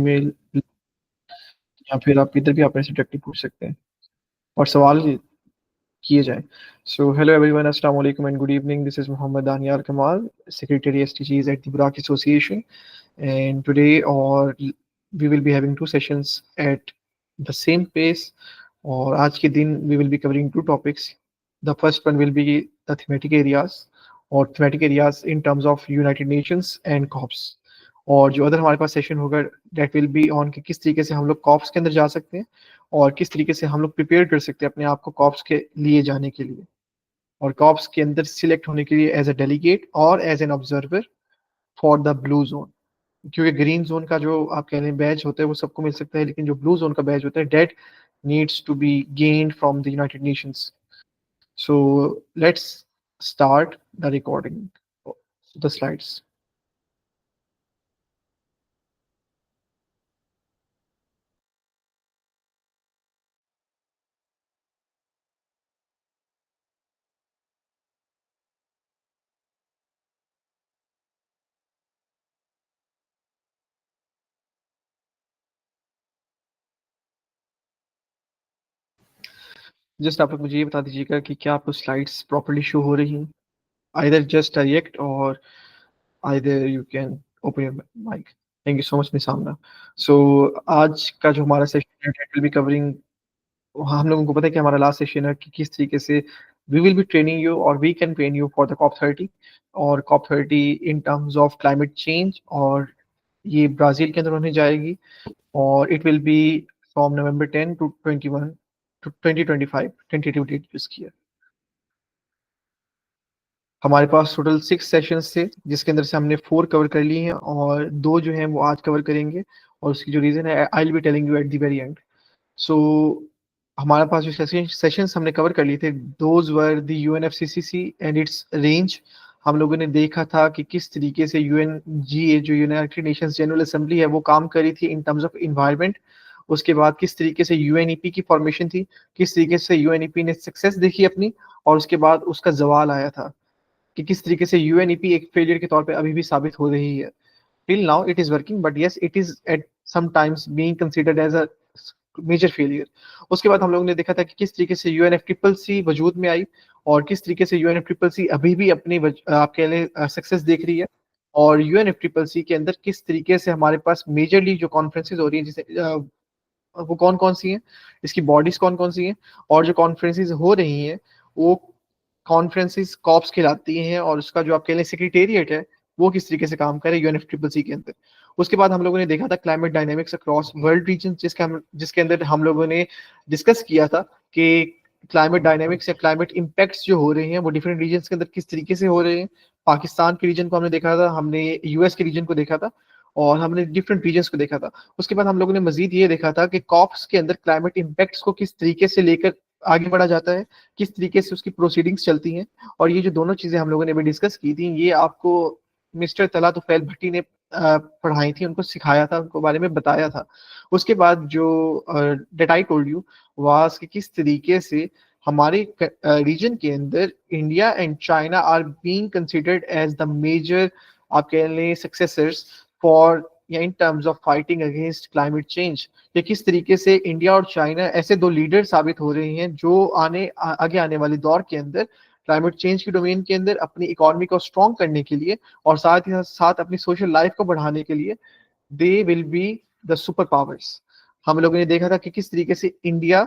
Mail या फिर आप इधर भी आप ऐसे डायरेक्टली पूछ सकते हैं और सवाल किए जाएँ। सो हेलो एवरीवन, अस्सलाम वालेकुम and good evening. This is Mohammad Daniyar Kamal, secretary STGs at the Burak association, and today or we will be having two sessions at the same pace. और आज के दिन we will be covering two topics. The first one will be the thematic areas और thematic areas in terms of United Nations and COPs. और जो other हमारे पास session होगा that will be on कि किस तरीके से हम लोग COPs के अंदर जा सकते हैं और किस तरीके से हम लोग प्रिपेयर कर सकते हैं अपने आप को COPs के लिए जाने के लिए और COPs के अंदर सिलेक्ट होने के लिए एज अ डेलीगेट और as an observer for the blue zone. क्योंकि ग्रीन जोन का जो आप कह रहे हैं बैज होता है वो सबको मिल सकता है, लेकिन जो ब्लू जोन का बैज होता है that needs to be gained from the United Nations. So let's start the recording the slides. Just आप लोग मुझे ये बता दीजिएगा कि क्या आपको स्लाइड्स प्रॉपर्ली शो हो रही हैं, आइदर जस्ट रिएक्ट और either you can open your mic. Thank you so much miss Amna. So आज का जो हमारा सेशन है विल बी कवरिंग, हम लोगों को पता है कि हमारा लास्ट सेशन है कि किस तरीके से we will be training you और we can train you for the COP 30 और COP 30 in terms of climate change. और ये ब्राजील के अंदर होने जाएगी और it will be from November 10 to 21 to 2025 tentative date use किया। हमारे पास टोटल 6 सेशंस थे जिसके अंदर से हमने 4 कवर कर लिए हैं और 2 जो हैं वो आज कवर करेंगे और उसकी जो रीज़न है I will be telling you at the very end. So हमारे पास जो सेशंस हमने कवर कर लिए थे those were the UNFCCC and its range. हम लोगों ने देखा था कि किस तरीके से यूएनजीए जो यूनाइटेड नेशंस जनरल असेंबली है वो काम कर रही थी इन टर्म्स ऑफ इन्वायरमेंट। उसके बाद किस तरीके से यूएनईपी की फॉर्मेशन थी, किस तरीके से यूएनईपी ने सक्सेस देखी अपनी और उसके बाद उसका जवाल आया था कि किस तरीके से यूएनईपी एक फेलियर के तौर पे अभी भी साबित हो रही है। Till now it is working, but yes it is at sometimes being considered as a major failure. उसके बाद हम लोगों ने देखा था कि किस तरीके से यूएनएफ ट्रिपल सी वजूद में आई और किस तरीके से यूएनएफ ट्रिपल सी अभी भी अपनी आप कह लें सक्सेस देख रही है। और यूएनएफ ट्रिपल सी के अंदर किस तरीके से हमारे पास मेजरली जो कॉन्फ्रेंसेज हो रही है जिसे वो कौन कौन सी हैं, इसकी बॉडीज कौन कौन सी हैं और जो कॉन्फ्रेंसेज हो रही हैं वो कॉन्फ्रेंसेस कॉप्स कहलाती हैं और उसका जो आप कह लें सेक्रेटेरिएट है वो किस तरीके से काम करे यूएनएफ ट्रिपल सी के अंदर। उसके बाद हम लोगों ने देखा था climate dynamics across world region जिसके अंदर हम लोगों ने डिस्कस किया था कि क्लाइमेट डायनेमिक्स या क्लाइमेट इम्पैक्ट्स जो हो रहे हैं वो डिफरेंट रीजन के अंदर किस तरीके से हो रहे हैं। पाकिस्तान के रीजन को हमने देखा था, हमने यूएस के रीजन को देखा था और हमने डिफरेंट रीजन्स को देखा था। उसके बाद हम लोगों ने मजीद ये देखा था कि कॉप्स के अंदर क्लाइमेट इम्पैक्ट्स को किस तरीके से लेकर आगे बढ़ा जाता है, किस तरीके से उसकी प्रोसीडिंग्स चलती हैं। और ये जो दोनों चीजें हम लोगों ने अभी डिस्कस की थी ये आपको मिस्टर तला तुफैल भट्टी ने पढ़ाई थी, उनको सिखाया था, उनको बारे में बताया था। उसके बाद जो that I told you was कि किस तरीके से हमारे रीजन के अंदर India and China are being considered as the major आप कह लें सक्सेसर्स फॉर या in terms of fighting against climate change. कि किस तरीके से इंडिया और चाइना ऐसे दो लीडर साबित हो रहे हैं जो आगे आने वाले दौर के अंदर क्लाइमेट चेंज की डोमेन के अंदर अपनी इकोनॉमी को स्ट्रॉन्ग करने के लिए और साथ ही साथ अपनी सोशल लाइफ को बढ़ाने के लिए दे will be the super powers. हम लोगों ने देखा था कि किस तरीके से इंडिया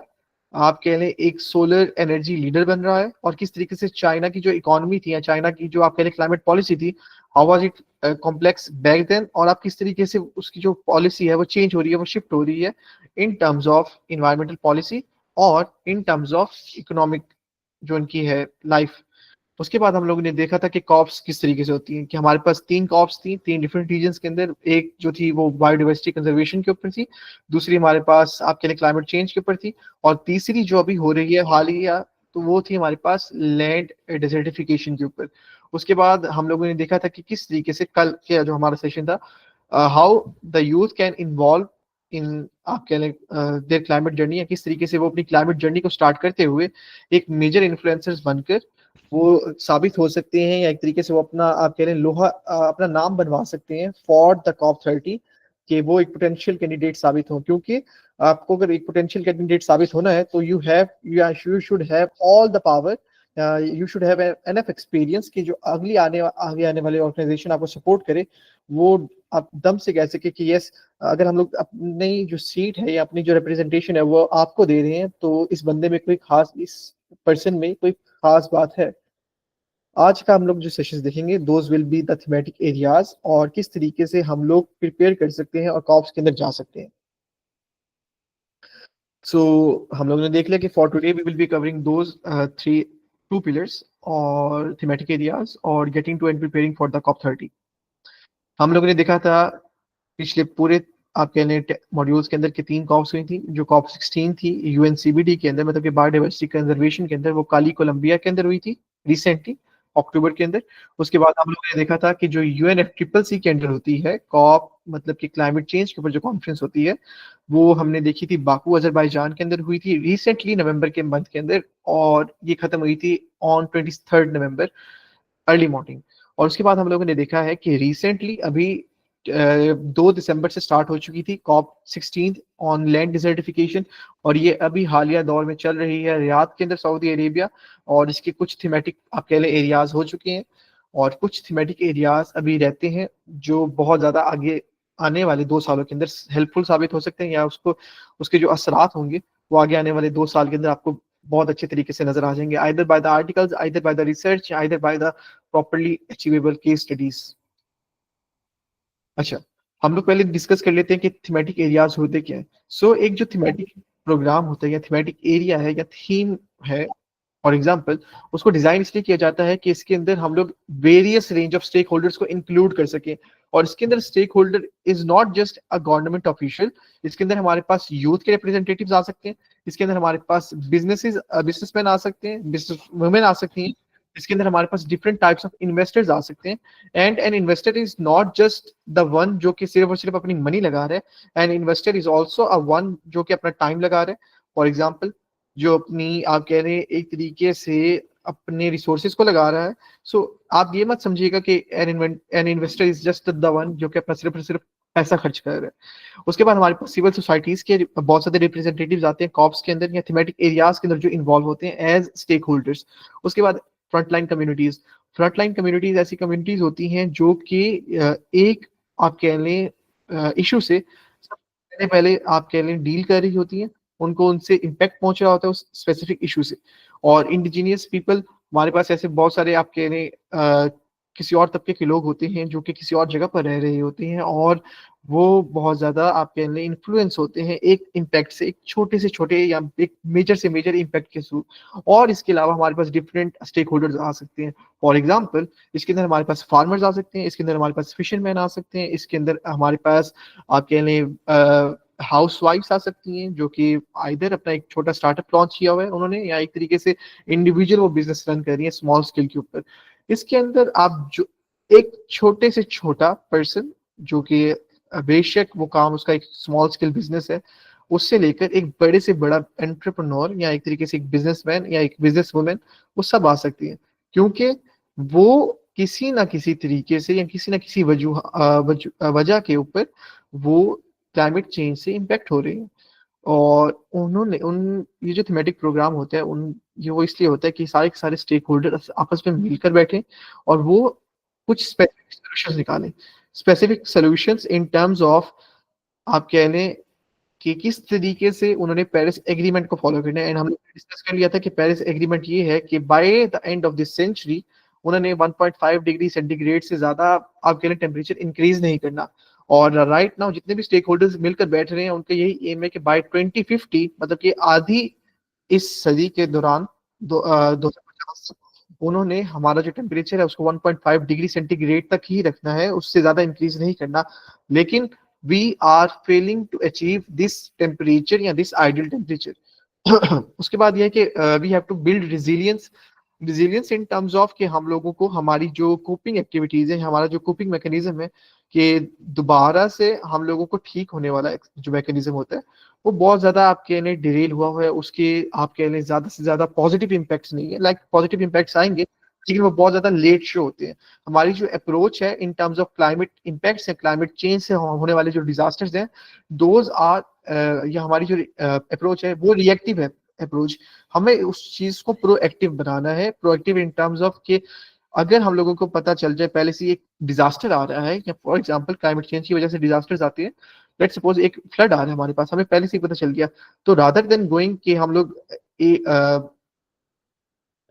आप कह लें एक सोलर एनर्जी लीडर बन रहा है और किस तरीके से चाइना की जो इकोनॉमी थी या चाइना की जो आप कह लें क्लाइमेट पॉलिसी थी, how was it complex back then और आप किस तरीके से उसकी जो पॉलिसी है वो चेंज हो रही है, वो शिफ्ट हो रही है in terms of environmental policy और इन टर्म्स ऑफ इकोनॉमिक जो उनकी है लाइफ। उसके बाद हम लोगों ने देखा था कि कॉप्स किस तरीके से होती हैं, कि हमारे पास 3 कॉप्स थी 3 डिफरेंट रीजन्स के अंदर। एक जो थी वो बायोडाइवर्सिटी कंजर्वेशन के ऊपर थी, दूसरी हमारे पास आपके लिए क्लाइमेट चेंज के ऊपर थी और तीसरी जो अभी हो रही है हालिया तो वो थी हमारे पास लैंड डेजर्टिफिकेशन के ऊपर। उसके बाद हम लोगों ने देखा था कि किस तरीके से कल का जो हमारा सेशन था how the youth can involve in आप कह लें देयर क्लाइमेट जर्नी, या किस तरीके से वो अपनी क्लाइमेट जर्नी को स्टार्ट करते हुए एक मेजर इन्फ्लुएंसर्स बनकर वो साबित हो सकते हैं या एक तरीके से वो अपना आप कह रहे हैं लोहा अपना नाम बनवा सकते हैं फॉर द कॉप 30 कि वो एक पोटेंशियल कैंडिडेट साबित हो, क्योंकि आपको अगर एक पोटेंशियल कैंडिडेट साबित होना है तो you should have all the power, you should have enough experience कि जो आगे आने वाले ऑर्गेनाइजेशन आपको सपोर्ट करे, वो आप दम से कह सके कि यस, अगर हम लोग अपनी जो सीट है या अपनी जो रिप्रेजेंटेशन है वो आपको दे रहे हैं तो इस बंदे में कोई खास, इस पर्सन में कोई खास बात है। आज का हम लोग जो सेशंस देखेंगे those will be the thematic areas, और किस तरीके से हम लोग प्रिपेयर कर सकते हैं और कॉप्स के अंदर जा सकते हैं। हम लोगों ने देख लिया कि for today we will be covering those three to pillars और थीमेटिक एरियाज और getting to and preparing for the COP 30। हम लोगों ने देखा था पिछले पूरे आपके मॉड्यूल्स के अंदर की 3 कॉप्स हुई थी। जो कॉप 16 थी यूएनसीबीडी के अंदर, मतलब कि बायोडाइवर्सिटी कंजर्वेशन के अंदर, वो काली कोलंबिया के अंदर हुई थी रिसेंटली अक्टूबर के अंदर। उसके बाद हम लोगों ने देखा था कि जो UNFCCC के अंदर होती है कॉप, मतलब कि क्लाइमेट चेंज के ऊपर जो कॉन्फ्रेंस होती है, वो हमने देखी थी बाकू अजरबैजान के अंदर हुई थी रिसेंटली नवंबर के मंथ के अंदर, और ये खत्म हुई थी ऑन 23 नवंबर अर्ली मॉर्निंग। और उसके बाद हम लोगों ने देखा है कि रिसेंटली अभी 2 दिसंबर से स्टार्ट हो चुकी थी कॉप 16 ऑन लैंड डिजर्टिफिकेशन, और ये अभी हालिया दौर में चल रही है रियाद के अंदर सऊदी अरेबिया। और इसके कुछ थीमेटिक आप कह लें एरियाज हो चुके हैं, और कुछ थीमेटिक एरियाज अभी रहते हैं जो बहुत ज्यादा आगे आने वाले 2 सालों के अंदर हेल्पफुल साबित हो सकते हैं, या उसके जो असरात होंगे वो आगे आने वाले 2 साल के अंदर आपको बहुत अच्छे तरीके से नजर आ जाएंगे, either by the articles, either by the research, either by the properly achievable case studies. अच्छा, हम लोग पहले डिस्कस कर लेते हैं कि थीमेटिक एरियाज होते क्या है। एक जो थीमेटिक प्रोग्राम होता है या थीमेटिक एरिया है या थीम है, फॉर एग्जाम्पल, उसको डिजाइन इसलिए किया जाता है कि इसके अंदर हम लोग various range of stakeholders को इंक्लूड कर सकें। और इसके अंदर stakeholder is not just a government official, इसके अंदर हमारे पास यूथ के रिप्रेजेंटेटिव्स आ सकते हैं, इसके अंदर हमारे पास बिजनेसमैन आ सकते हैं, बिजनेस वुमेन आ सकती हैं, इसके अंदर हमारे पास डिफरेंट टाइप्स ऑफ इन्वेस्टर्स आ सकते हैं। And an investor is not just the one जो कि सिर्फ और सिर्फ अपनी मनी लगा रहा है, an investor is also a one जो कि अपना टाइम लगा रहा है। फॉर एग्जाम्पल, जो अपनी आप कह रहे हैं एक तरीके से अपने रिसोर्सेज को लगा रहा है। आप ये मत समझिएगा कि an investor is just the one जो कि अपना सिर्फ और सिर्फ पैसा खर्च कर रहा है। उसके बाद हमारे पास सिविल सोसाइटीज के बहुत सारे रिप्रेजेंटेटिव्स आते हैं कॉप्स के अंदर या थीमेटिक एरियाज के अंदर जो इन्वॉल्व होते हैं एज स्टेक होल्डर्स। उसके बाद फ्रंटलाइन कम्युनिटीज। फ्रंटलाइन कम्युनिटीज ऐसी कम्युनिटीज होती हैं जो कि एक आप कह लें इशू से सबसे पहले आप कह लें डील कर रही होती हैं, उनको उनसे इम्पैक्ट पहुंच रहा होता है उस स्पेसिफिक इशू से। और इंडिजीनियस पीपल, हमारे पास ऐसे बहुत सारे आप कह रहे किसी और तबके के लोग होते हैं जो कि किसी और जगह पर रह रहे होते हैं, और वो बहुत ज्यादा आप कह लें इन्फ्लुएंस होते हैं एक इम्पैक्ट से, एक छोटे से छोटे या एक मेजर से मेजर इम्पैक्ट के थ्रू। और इसके अलावा हमारे पास डिफरेंट स्टेक होल्डर्स आ सकते हैं। फॉर एग्जाम्पल, इसके अंदर हमारे पास फार्मर्स आ सकते हैं, इसके अंदर हमारे पास फिशरमैन आ सकते हैं, इसके अंदर हमारे पास आप कह लें हाउस वाइफ्स आ सकती हैं जो कि आइदर अपना एक छोटा स्टार्टअप लॉन्च किया हुआ है उन्होंने, या एक तरीके से इंडिविजुअल वो बिजनेस रन कर रही है स्मॉल स्केल के ऊपर। इसके अंदर आप जो एक छोटे से छोटा पर्सन जो कि बेशक वो काम उसका एक स्मॉल स्केल बिजनेस है, उससे लेकर एक बड़े से बड़ा एंटरप्रेन्योर या एक तरीके से एक बिजनेसमैन या एक बिजनेस वुमेन, वो सब आ सकती है, क्योंकि वो किसी ना किसी तरीके से या किसी ना किसी वजह के ऊपर वो क्लाइमेट चेंज से इम्पैक्ट हो रही है। और उन्होंने उन ये जो थीमेटिक प्रोग्राम होते हैं उन ये वो इसलिए होता है कि सारे के सारे स्टेक होल्डर आपस में मिलकर बैठे और वो कुछ स्पेसिफिक सोल्यूशंस निकालें। Specific solutions in terms of आप कह लें कि किस तरीके से उन्होंने पेरिस एग्रीमेंट को फॉलो करना है। एंड हम लोग ने डिस्कस कर लिया था कि पेरिस एग्रीमेंट ये है कि by the end of this century उन्होंने 1.5 डिग्री सेंटीग्रेड से ज्यादा आप कह लें टेम्परेचर इंक्रीज नहीं करना। और राइट नाउ जितने भी स्टेक होल्डर्स मिलकर बैठ रहे हैं उनका यही एम है कि बाय 2050, मतलब कि आधी इस सदी के दौरान 2050 उन्होंने हमारा जो टेम्परेचर है उसको 1.5 डिग्री सेंटीग्रेड तक ही रखना है, उससे ज्यादा इंक्रीज नहीं करना। लेकिन we are failing to achieve this temperature या दिस आइडियल टेम्परेचर। उसके बाद यह है कि we have to build resilience. Resilience in terms of कि हम लोगों को हमारी जो कोपिंग एक्टिविटीज है, हमारा जो कोपिंग मैकेनिज्म है, कि दोबारा से हम लोगों को ठीक होने वाला जो मैकेनिज्म होता है वो बहुत ज्यादा आपके लिए डिरेल हुआ है, उसके आप कह लें ज्यादा से ज्यादा पॉजिटिव इम्पैक्ट्स नहीं है। लाइक पॉजिटिव इम्पैक्ट्स आएंगे लेकिन वो बहुत ज़्यादा लेट शो होते हैं। हमारी जो अप्रोच है in terms of climate impacts हैं, क्लाइमेट चेंज से होने वाले जो डिज़ास्टर्स हैं, दोज़ आर या हमारी जो अप्रोच है वो रिएक्टिव है अप्रोच। हमें उस चीज़ को प्रोएक्टिव बनाना है, प्रोएक्टिव इन टर्म्स ऑफ कि अगर हम लोगों को पता चल जाए पहले से एक डिज़ास्टर आ रहा है या फॉर एग्ज़ाम्पल क्लाइमेट चेंज की वजह से डिज़ास्टर्स आते हैं, लेट्स सपोज़ एक फ्लड आ रहा है हमारे पास, हमें पहले से ही पता चल गया, तो रादर देन गोइंग कि हम लोग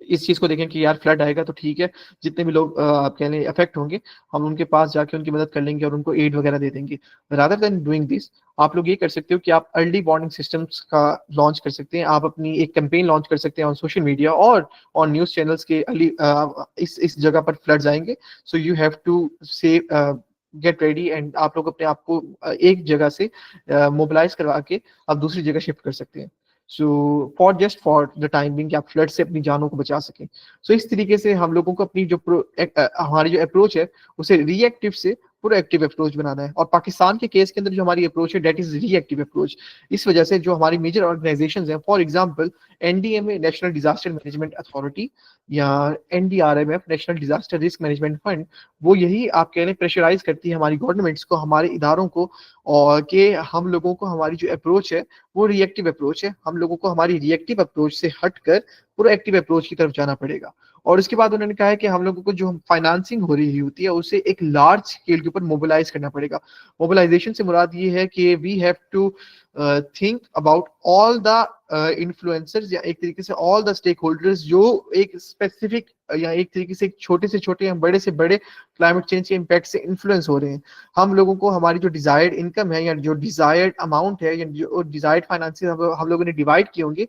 इस चीज़ को देखें कि यार फ्लड आएगा तो ठीक है, जितने भी लोग आप कह लें अफेक्ट होंगे, हम उनके पास जाके उनकी मदद कर लेंगे और उनको एड वगैरह दे देंगे। रादर देन डूइंग दिस, आप लोग ये कर सकते हो कि आप अर्ली वार्निंग सिस्टम्स का लॉन्च कर सकते हैं। आप अपनी एक कैंपेन लॉन्च कर सकते हैं ऑन सोशल मीडिया और ऑन न्यूज़ चैनल्स के अर्ली इस जगह पर फ्लड्स आएँगे, so you have to save get ready and आप लोग अपने आप को एक जगह से मोबिलाइज़ करवा के आप दूसरी जगह शिफ्ट कर सकते हैं। So for the time being कि आप फ्लड से अपनी जानों को बचा सकें। सो इस तरीके से हम लोगों को अपनी जो हमारी जो अप्रोच है उसे रिएक्टिव से प्रोएक्टिव अप्रोच बनाना है, और पाकिस्तान के केस के अंदर जो हमारी अप्रोच है दैट इज रिएक्टिव अप्रोच। इस वजह से जो हमारी मेजर ऑर्गेनाइजेशंस हैं, for example NDMA national disaster management authority या NDRMF national disaster risk management fund, वो यही आप कह रहे हैं प्रेशराइज करती है हमारी गवर्नमेंट्स को, हमारे इदारों को, और कि हम लोगों को हमारी जो अप्रोच है वो रिएक्टिव अप्रोच है। हम लोगों को हमारी रिएक्टिव अप्रोच से हटकर प्रोएक्टिव अप्रोच की तरफ जाना पड़ेगा। और उसके बाद उन्होंने कहा है कि हम लोगों को जो फाइनेंसिंग हो रही होती है उसे एक लार्ज स्केल के ऊपर मोबिलाइज करना पड़ेगा। मोबिलाइजेशन से मुराद ये है कि we have to think about all the influencers, या एक तरीके से ऑल द स्टेक होल्डर्स जो एक स्पेसिफिक या एक तरीके से एक छोटे से छोटे या बड़े से बड़े क्लाइमेट चेंज के इम्पैक्ट से इन्फ्लुएंस हो रहे हैं। हम लोगों को हमारी जो डिजायर्ड इनकम है या जो डिजायर्ड अमाउंट है या जो डिजायर्ड फाइनेंसेस हम लोगों ने डिवाइड किए होंगे,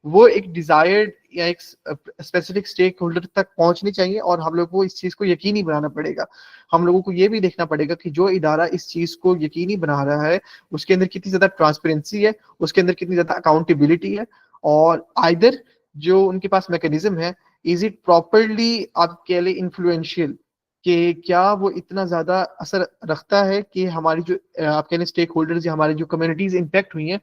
वो एक डिजायर्ड या एक स्पेसिफिक स्टेक होल्डर तक पहुंचनी चाहिए, और हम लोग को इस चीज को यकीनी बनाना पड़ेगा। हम लोगों को ये भी देखना पड़ेगा कि जो इदारा इस चीज को यकीनी बना रहा है उसके अंदर कितनी ज्यादा ट्रांसपेरेंसी है, उसके अंदर कितनी ज्यादा अकाउंटेबिलिटी है, और आइदर जो उनके पास मैकेनिज्म है, इज इट प्रॉपरली आप कह ले इन्फ्लुएंशियल, कि क्या वो इतना ज्यादा असर रखता है कि हमारी जो आप कह लें स्टेक होल्डर्स या हमारी जो कम्युनिटीज इंपैक्ट हुई हैं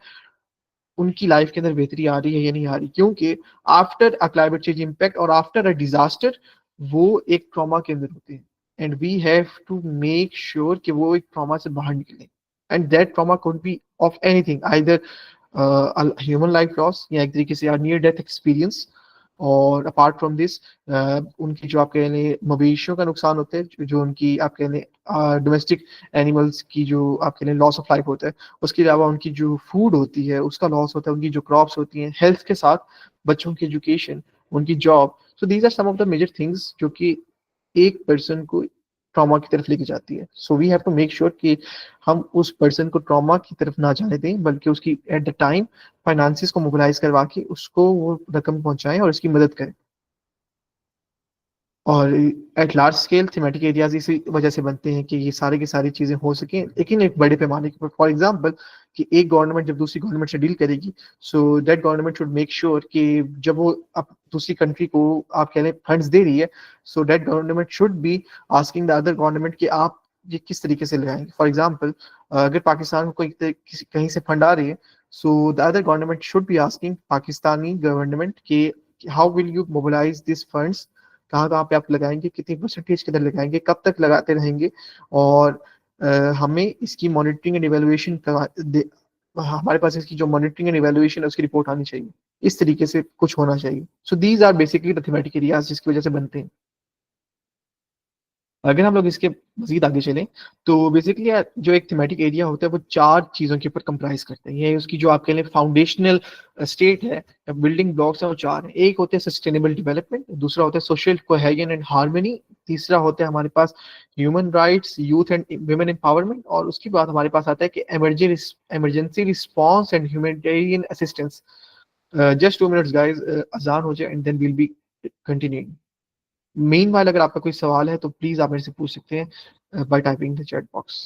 उनकी लाइफ के अंदर बेहतरी आ रही है या नहीं आ रही। क्योंकि after a climate change impact और आफ्टर अ डिजास्टर वो एक ट्रॉमा के अंदर होते हैं, and we have to make sure कि वो एक ट्रॉमा से बाहर निकले, and that trauma could be of anything, either human life loss या एक तरीके से नियर डेथ एक्सपीरियंस, और अपार्ट फ्रॉम दिस उनकी जो आप कह लें मवेशियों का नुकसान होता है, जो उनकी आप कह लें डोमेस्टिक एनिमल्स की जो आप कह लें लॉस ऑफ लाइफ होता है, उसके अलावा उनकी जो फूड होती है उसका लॉस होता है, उनकी जो क्रॉप्स होती हैं, हेल्थ के साथ बच्चों की एजुकेशन, उनकी job. So these are some of the major things जो कि एक पर्सन को ट्रॉमा की तरफ लेके जाती है। So we have to make sure कि हम उस पर्सन को ट्रॉमा की तरफ ना जाने दें, बल्कि उसकी एट द टाइम फाइनेंसिस को मोबिलाइज करवा के उसको वो रकम पहुंचाएं और उसकी मदद करें। और at large scale thematic areas इसी वजह से बनते हैं कि ये सारी की सारी चीजें हो सकें, लेकिन एक बड़े पैमाने के ऊपर। फॉर एग्जांपल कि एक गवर्नमेंट जब दूसरी गवर्नमेंट से डील करेगी, so that government should make sure कि जब वो अब दूसरी कंट्री को आप कह लें फंड्स दे रही है, so that government should be asking the other government कि आप ये किस तरीके से लगाएंगे। फॉर एग्जाम्पल अगर पाकिस्तान को कहीं से फंड आ रही है, so the other government should be asking Pakistani government के how will you mobilise this funds, कहाँ कहाँ पे आप लगाएंगे, कितनी परसेंटेज किधर लगाएंगे, कब तक लगाते रहेंगे, और हमें इसकी मॉनिटरिंग एंड इवेलुएशन हमारे पास इसकी जो मॉनिटरिंग एंड इवेलुएशन है उसकी रिपोर्ट आनी चाहिए। इस तरीके से कुछ होना चाहिए। So these are basically the thematic areas जिसकी वजह से बनते हैं। अगर हम लोग इसके मजीद आगे चलें, तो बेसिकली जो एक थीमेटिक एरिया होता है वो चार चीज़ों के ऊपर कंप्राइज करते हैं। ये उसकी जो आप कह लें फाउंडेशनल स्टेट है, बिल्डिंग ब्लॉक्स हैं, वो चार हैं। एक होते हैं सस्टेनेबल डेवलपमेंट, दूसरा होता है सोशल कोहेजन एंड हार्मनी, तीसरा होता है हमारे पास human rights, youth and women empowerment, और उसके बाद हमारे पास आता है कि emergency response and humanitarian assistance. Just 2 minutes guys, अजान हो जाए and then will be continuing. मेन वाल अगर आपका कोई सवाल है तो प्लीज आप मेरे से पूछ सकते हैं by typing the chat box.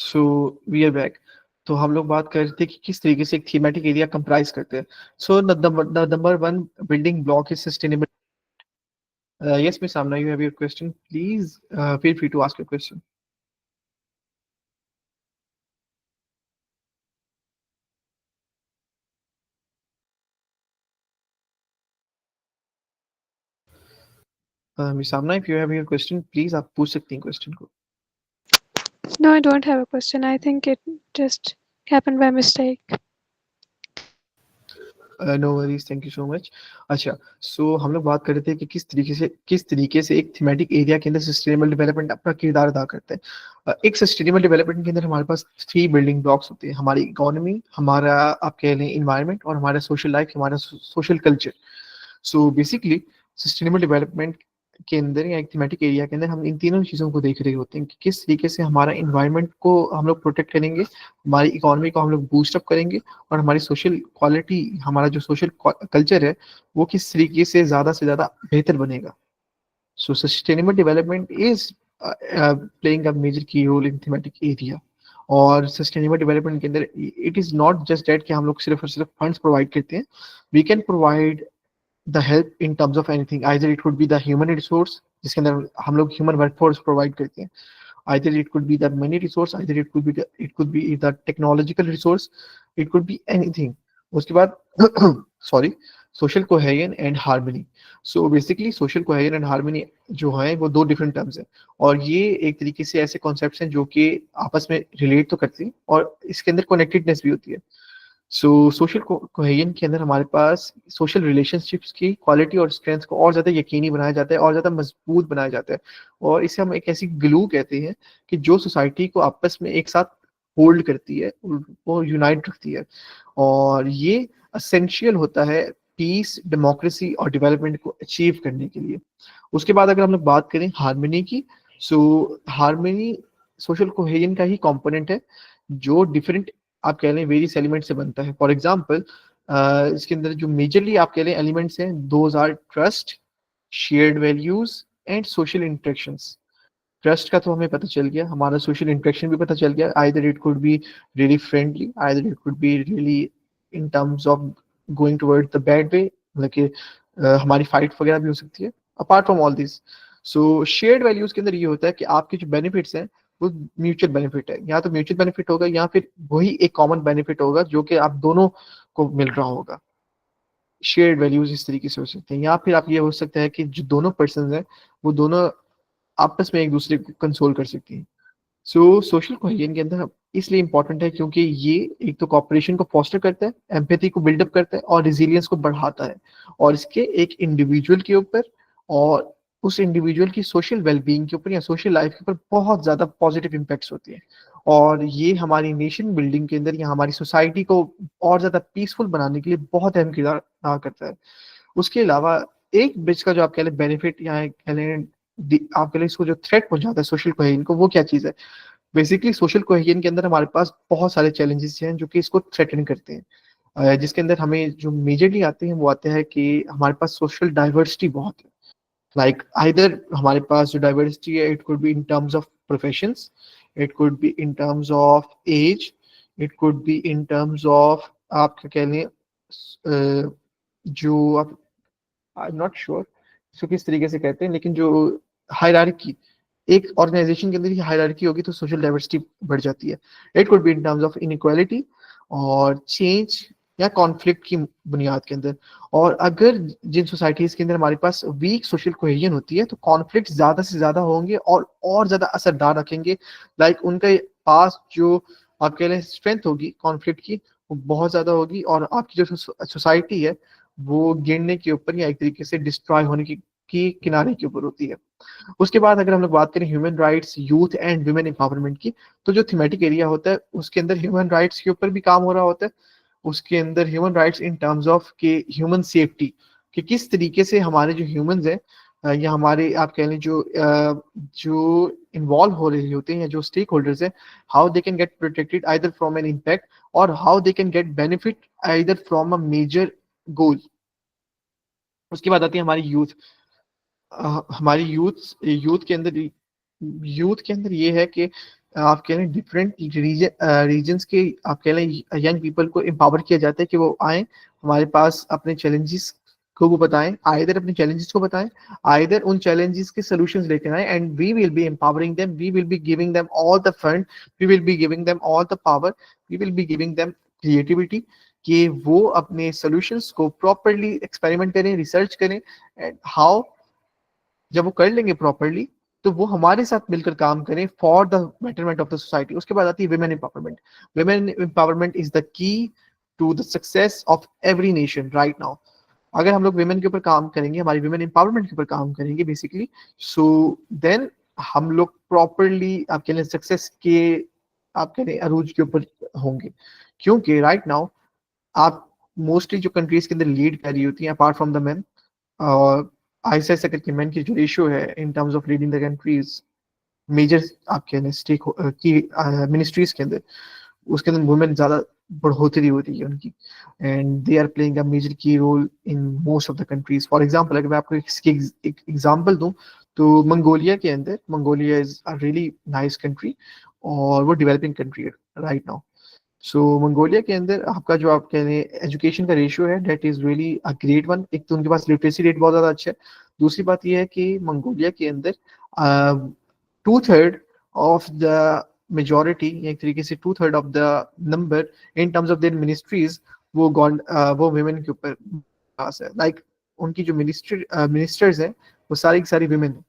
So we are back. तो हम लोग बात कर रहे थे कि किस तरीके से एक थीमेटिक एरिया कंप्राइज करते हैं। So number one building block is sustainable. Yes miss Samna, you have your question, please feel free to ask your question. Miss Samna, if you have your question please आप पूछ सकती हैं क्वेश्चन को। No, I don't have a question. I think it just happened by mistake. No worries, thank you so much. अच्छा, so हम लोग बात कर रहे थे कि किस तरीके से एक थीमेटिक एरिया के अंदर सस्टेनेबल डेवलपमेंट अपना किरदार अदा करता है। एक सस्टेनेबल डेवलपमेंट के अंदर हमारे पास थ्री बिल्डिंग ब्लॉक्स होते हैं: हमारी इकोनॉमी, हमारा आप कह लें इन्वायरमेंट, और हमारा सोशल लाइफ, हमारा social culture. So basically sustainable development के अंदर या एक थीमेटिक एरिया के अंदर हम इन तीनों चीज़ों को देख रहे होते हैं कि किस तरीके से हमारा इन्वायरमेंट को हम लोग प्रोटेक्ट करेंगे, हमारी इकोनॉमी को हम लोग बूस्ट अप करेंगे, और हमारी सोशल क्वालिटी, हमारा जो सोशल कल्चर है वो किस तरीके से ज़्यादा बेहतर बनेगा। So sustainable development is playing a major की रोल इन थीमेटिक एरिया। और सस्टेनेबल डेवलपमेंट के अंदर it is not just that कि हम लोग सिर्फ और सिर्फ फंड्स प्रोवाइड करते हैं। We can provide the help in terms of anything, either it could be the human resource जिसके अंदर हम लोग ह्यूमन वर्कफोर्स प्रोवाइड करते हैं, either it could be the money resource, either it could be the technological resource, it could be anything। उसके बाद sorry, social cohesion and harmony. So basically social cohesion and harmony जो है वो दो different terms हैं, और ये एक तरीके से ऐसे कॉन्सेप्ट्स हैं जो कि आपस में रिलेट तो करते हैं और इसके अंदर कनेक्टेडनेस भी होती है। सो सोशल कोहेजन के अंदर हमारे पास सोशल रिलेशनशिप्स की क्वालिटी और स्ट्रेंथ को और ज़्यादा यकीनी बनाया जाता है और ज़्यादा मजबूत बनाया जाता है, और इसे हम एक ऐसी ग्लू कहते हैं कि जो सोसाइटी को आपस में एक साथ होल्ड करती है, वो यूनाइट रखती है, और ये असेंशियल होता है पीस, डेमोक्रेसी और डेवलपमेंट को अचीव करने के लिए। उसके बाद अगर हम लोग बात करें हार्मनी की, सो हार्मनी सोशल कोहेजन का ही कंपोनेंट है जो डिफरेंट आप कह लें वेरियस एलिमेंट से बनता है। फॉर एग्जांपल इसके अंदर जो मेजरली आप कह लें एलिमेंट्स हैं, those are trust, shared values and social interactions. Trust का तो हमें पता चल गया, हमारा सोशल इंटरेक्शन भी पता चल गया, either it could be really friendly, either it could be really in terms of going toward the bad way, मतलब कि हमारी फाइट वगैरह भी हो सकती है। Apart from all this, so shared values के अंदर ये होता है कि आपके जो बेनिफिट्स हैं वो म्यूचुअल बेनिफिट है, या तो म्यूचुअल बेनिफिट होगा या फिर वही एक कॉमन बेनिफिट होगा जो कि आप दोनों को मिल रहा होगा। शेयर्ड वैल्यूज इस तरीके से हो सकते हैं, या फिर आप ये हो सकता है कि जो दोनों पर्सन हैं वो दोनों आपस में एक दूसरे को कंसोल कर सकती हैं। सो सोशल कोहेजन के अंदर इसलिए इंपॉर्टेंट है क्योंकि ये एक तो कॉपरेशन को फॉस्टर करता है, एम्पैथी को बिल्डअप करता है और रिजिलियंस को बढ़ाता है, और इसके एक इंडिविजुअल के ऊपर और उस इंडिविजुअल की सोशल वेलबींग के ऊपर या सोशल लाइफ के ऊपर बहुत ज़्यादा पॉजिटिव इम्पैक्ट्स होती है, और ये हमारी नेशन बिल्डिंग के अंदर या हमारी सोसाइटी को और ज़्यादा पीसफुल बनाने के लिए बहुत अहम किरदार अदा करता है। उसके अलावा एक ब्रिज का जो आप कह लें बेनिफिट या कह लें आप कह लें इसको जो थ्रेट पहुंचाता है सोशल कोहेजन को, वो क्या चीज़ है? बेसिकली सोशल कोहेजन के अंदर हमारे पास बहुत सारे चैलेंजेस हैं जो कि इसको थ्रेटन करते हैं, जिसके अंदर हमें जो मेजरली आते हैं वो आते हैं कि हमारे पास सोशल डाइवर्सिटी बहुत है। लाइक आइदर हमारे पास जो डाइवर्सिटी है it could be in terms of professions, it could be in terms of age, it could be in terms of आप क्या कह लें जो आप, आई एम नॉट श्योर इसको किस तरीके से कहते हैं, लेकिन जो हायरार्की, एक ऑर्गेनाइजेशन के अंदर ही हायरार्की होगी तो सोशल डाइवर्सिटी बढ़ जाती है। It could be in terms of inequality और चेंज या कॉन्फ्लिक्ट की बुनियाद के अंदर। और अगर जिन सोसाइटीज के अंदर हमारे पास वीक सोशल कोहेजन होती है तो कॉन्फ्लिक्ट ज्यादा से ज्यादा होंगे और ज्यादा असरदार रखेंगे। लाइक उनके पास जो आप कह लें स्ट्रेंथ होगी कॉन्फ्लिक्ट की वो बहुत ज्यादा होगी, और आपकी जो सोसाइटी है वो गिरने के ऊपर या एक तरीके से डिस्ट्रॉय होने की किनारे के ऊपर होती है। उसके बाद अगर हम लोग बात करें human rights, youth and women empowerment की, तो जो थीमेटिक एरिया होता है उसके अंदर ह्यूमन राइट्स के ऊपर भी काम हो रहा होता है। उसके अंदर human rights in terms of के ह्यूमन सेफ्टी, कि किस तरीके से हमारे जो ह्यूमंस हैं या हमारे आप कह लें जो इन्वॉल्व हो रहे होते हैं या जो स्टेक होल्डर्स हैं, how they can get protected either from an impact और how they can get benefit either from a major goal. उसके बाद आती है हमारी यूथ। हमारी यूथ के अंदर ये है कि आप कह लें डिफरेंट रीजन्स के आप कह लें यंग पीपल को एम्पावर किया जाता है कि वो आए हमारे पास अपने चैलेंजेस को वो बताएं, आइदर अपने चैलेंजेस को बताएं, आइदर उन चैलेंजेस के सॉल्यूशंस लेकर आए, and we will be empowering them, we will be giving them all the fund, we will be giving them all the power, we will be giving them creativity, कि वो अपने solutions को properly experiment करें, research करें, and how जब वो कर लेंगे प्रॉपरली तो वो हमारे साथ मिलकर काम करें for the betterment of the society. उसके बाद आती है women empowerment. Women empowerment is the key to the success of every nation right now. अगर हम लोग विमेन के ऊपर काम करेंगे, हमारी विमेन एम्पावरमेंट के ऊपर काम करेंगे बेसिकली, सो देन हम लोग प्रॉपरली आपके लिए सक्सेस के आपके लिए अरूज के ऊपर होंगे। क्योंकि राइट नाउ आप मोस्टली जो कंट्रीज के अंदर लीड कर रही होती हैं अपार्ट फ्रॉम द मेन, और आईसीएस करके मेन की जो रेशियो है in terms of leading the countries major आपके स्टेक की मिनिस्ट्रीज के अंदर, उसके अंदर वुमेन ज्यादा बढ़ोतरी हो रही है उनकी, and they are playing a major की role in most of the countries. For example अगर मैं आपको इसकी एक एग्जांपल दूं तो मंगोलिया के अंदर, Mongolia is a really nice country और वो डेवलपिंग कंट्री है राइट नाउ। सो मंगोलिया के अंदर आपका जो आप कह रहे हैं एजुकेशन का रेशियो है that is really a great one. एक तो उनके पास लिटरेसी रेट बहुत ज्यादा अच्छा है, दूसरी बात यह है कि मंगोलिया के अंदर 2/3 ऑफ द मेजोरिटी, एक तरीके से 2/3 of the number in terms of their ministries वो women के ऊपर पास है। लाइक उनकी जो मिनिस्टर्स हैं वो सारी की सारी women है।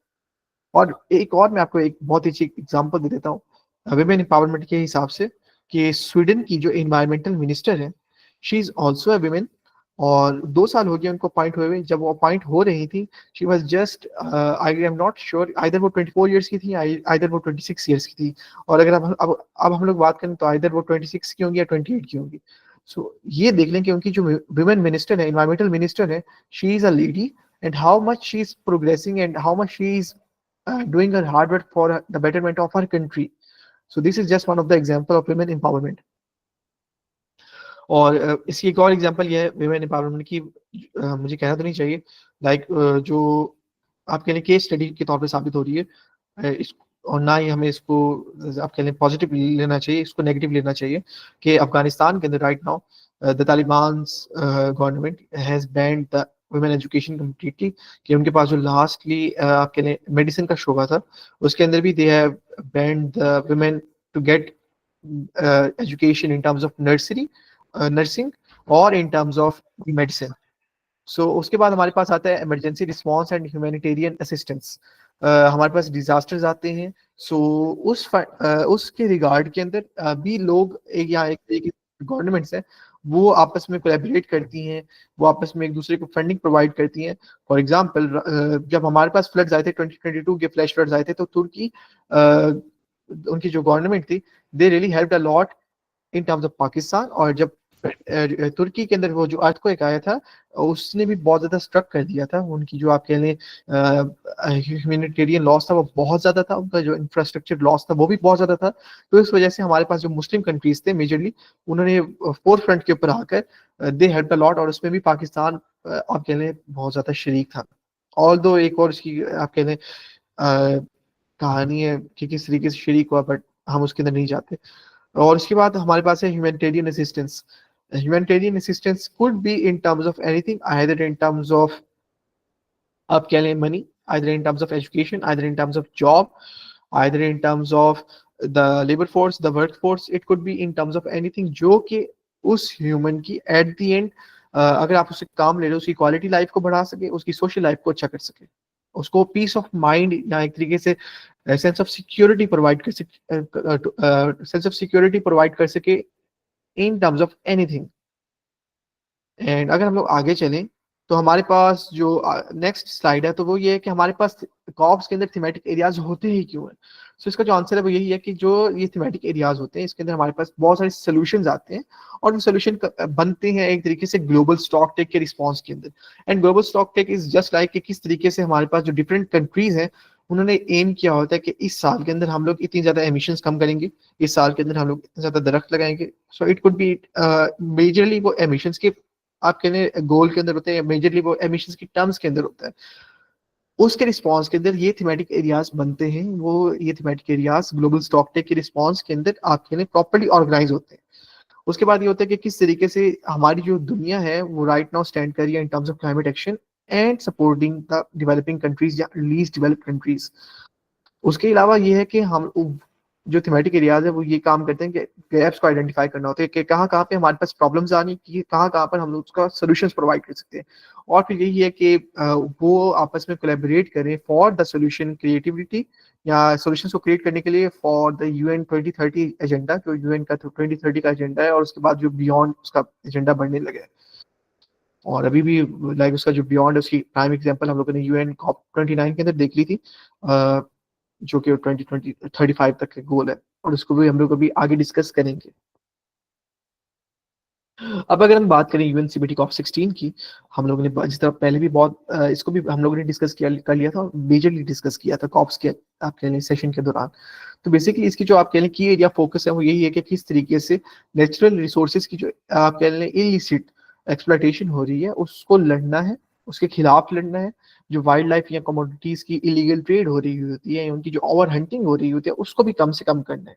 और एक और मैं आपको एक बहुत ही अच्छी एग्जांपल दे देता हूँ विमेन एम्पावरमेंट के हिसाब से, कि स्वीडन की जो इन्वायरमेंटल मिनिस्टर है she is also a women, और 2 साल हो गए उनको अपॉइंट हुए हुए। जब वो अपॉइंट हो रही थी she was just I am not sure either वो 24 ईयर्स की थी आइदर वो 26 ईयर्स की थी, और अगर अब हम लोग बात करें तो आइदर वो 26 की होंगी या 28 की होंगी। सो ये देख लें कि उनकी जो विमेन मिनिस्टर है, इन्वायरमेंटल मिनिस्टर है, she is a lady, and how much she is progressing and how much she is doing her hard work for the betterment of her country. So this is just one of the example of women empowerment. और इसकी एक और example ये है women empowerment की, मुझे कहना तो नहीं चाहिए, लाइक जो आपके लिए केस स्टडी के तौर पे साबित हो रही है, इस और ना ही हमें इसको आपके लिए पॉजिटिव लेना चाहिए, इसको नेगेटिव लेना चाहिए, कि अफगानिस्तान के अंदर right now the Taliban government has banned the women education completely. कि उनके पास जो लास्टली आपके लिए मेडिसिन का शोबा था उसके अंदर भी they have banned the women to get education in terms of nursing और in terms of medicine. So उसके बाद हमारे पास आता है emergency response and humanitarian assistance. हमारे पास डिजास्टर्स आते हैं, सो उसके रिगार्ड के अंदर भी लोग एक गवर्नमेंट्स हैं वो आपस में कोलैबोरेट करती हैं, वो आपस में एक दूसरे को फंडिंग प्रोवाइड करती हैं। फॉर एग्जांपल जब हमारे पास फ्लड्स आए थे 2022 के फ्लैश फ्लड्स आए थे तो तुर्की उनकी जो गवर्नमेंट थी they really helped a lot in terms of Pakistan. और जब तुर्की के अंदर वो जो अर्थक्वेक आया था उसने भी बहुत ज्यादा स्ट्रक कर दिया था, उनकी जो आप कह लें ह्यूमैनिटेरियन लॉस था वो बहुत ज्यादा था, उनका जो इंफ्रास्ट्रक्चर लॉस था वो भी बहुत ज्यादा था। तो इस वजह से हमारे पास जो मुस्लिम कंट्रीज थे मेजरली उन्होंने फोर फ्रंट के ऊपर आकर दे हेल्प अ लॉट, और उसमें भी पाकिस्तान आप कह लें बहुत ज्यादा शरीक था। ऑल दो एक और उसकी आप कह लें कहानी है कि किस तरीके से शरीक हुआ, बट हम उसके अंदर नहीं जाते। और इसके बाद हमारे पास है humanitarian assistance. Humanitarian assistance could be in terms of anything, either in terms of आप कह लें money, either in terms of education, either in terms of job, either in terms of the labour force, the work force, it could be in terms of anything जो कि उस human की at the end अगर आप उससे काम ले रहे हो उसकी क्वालिटी लाइफ को बढ़ा सके, उसकी सोशल लाइफ को अच्छा कर सके, उसको पीस ऑफ माइंड या एक तरीके से सेंस ऑफ सिक्योरिटी प्रोवाइड कर सके, सेंस ऑफ सिक्योरिटी प्रोवाइड कर सके इन टर्म्स ऑफ एनीथिंग। एंड अगर हम लोग आगे चलें तो हमारे पास जो नेक्स्ट स्लाइड है तो वो ये है कि हमारे पास कॉप्स के अंदर थीमेटिक एरियाज होते ही क्यों है। सो इसका जो आंसर है वो यही है कि जो ये थीमेटिक एरियाज होते हैं इसके अंदर हमारे पास बहुत सारे सोल्यूशंस आते हैं, और वो सोल्यूशन बनते हैं एक तरीके से ग्लोबल स्टॉक टेक के रिस्पॉन्स के अंदर। And global stock take is just like कि किस तरीके से हमारे पास जो डिफरेंट कंट्रीज हैं उन्होंने एम किया होता है कि इस साल के अंदर हम लोग इतनी ज्यादा एमिशंस कम करेंगे, इस साल के अंदर हम लोग इतने ज्यादा दरख्त लगाएंगे। सो इट कुड बी मेजरली वो एमिशंस के आप कहने गोल के अंदर होते हैं, मेजरली वो एमिशंस की टर्म्स के अंदर होता है। उसके रिस्पॉन्स के अंदर ये थीमेटिक एरियाज बनते हैं, वो ये thematic areas global stock take के रिस्पॉन्स के अंदर आपके लिए प्रॉपर्ली ऑर्गेनाइज होते हैं। उसके बाद ये होता है कि किस तरीके से हमारी जो दुनिया है वो राइट नाउ स्टैंड कर रही है in terms of climate action and supporting the developing countries या लीस्ट डेवलप्ड कंट्रीज। उसके अलावा ये है कि हम जो थीमेटिक एरियाज है वो ये काम करते हैं कि गैप्स को आइडेंटिफाई करना होता है कि कहाँ कहाँ पे हमारे पास प्रॉब्लम्स आनी कि कहाँ कहाँ पर हम लोग उसका सोल्यूशंस प्रोवाइड कर सकते हैं। और फिर यही है कि वो आपस में कोलैबोरेट करें फॉर द सोल्यूशन क्रिएटिविटी या सॉल्यूशंस को क्रिएट करने के लिए फॉर द यूएन 2030 एजेंडा, जो यूएन का 2030 का एजेंडा है और उसके बाद जो बियॉन्ड उसका एजेंडा बढ़ने लगे। और अभी भी लाइक उसका जो बियॉन्ड है उसकी प्राइम एग्जांपल हम लोगों ने यूएन कॉप 29 के अंदर देख ली थी, जो कि 2035 तक के गोल है, और उसको भी हम लोग अभी आगे डिस्कस करेंगे। अब अगर हम बात करें यूएनसीबीटी कॉप 16 की, हम लोगों ने जिस तरह पहले भी बहुत इसको भी हम लोगों ने डिस्कस किया कर लिया था और मेजरली डिस्कस किया था कॉप्स के आप कह लें सेशन के दौरान। तो बेसिकली इसकी जो आप कह लें की एरिया फोकस है वो यही है कि किस तरीके से नेचुरल रिसोर्सेज की जो आप कह लें इलिसिट एक्सप्लॉयटेशन हो रही है उसको लड़ना है, उसके खिलाफ लड़ना है। जो वाइल्ड लाइफ या कमोडिटीज की इलीगल ट्रेड हो रही होती है, उनकी जो ओवर हंटिंग हो रही होती है, उसको भी कम से कम करना है।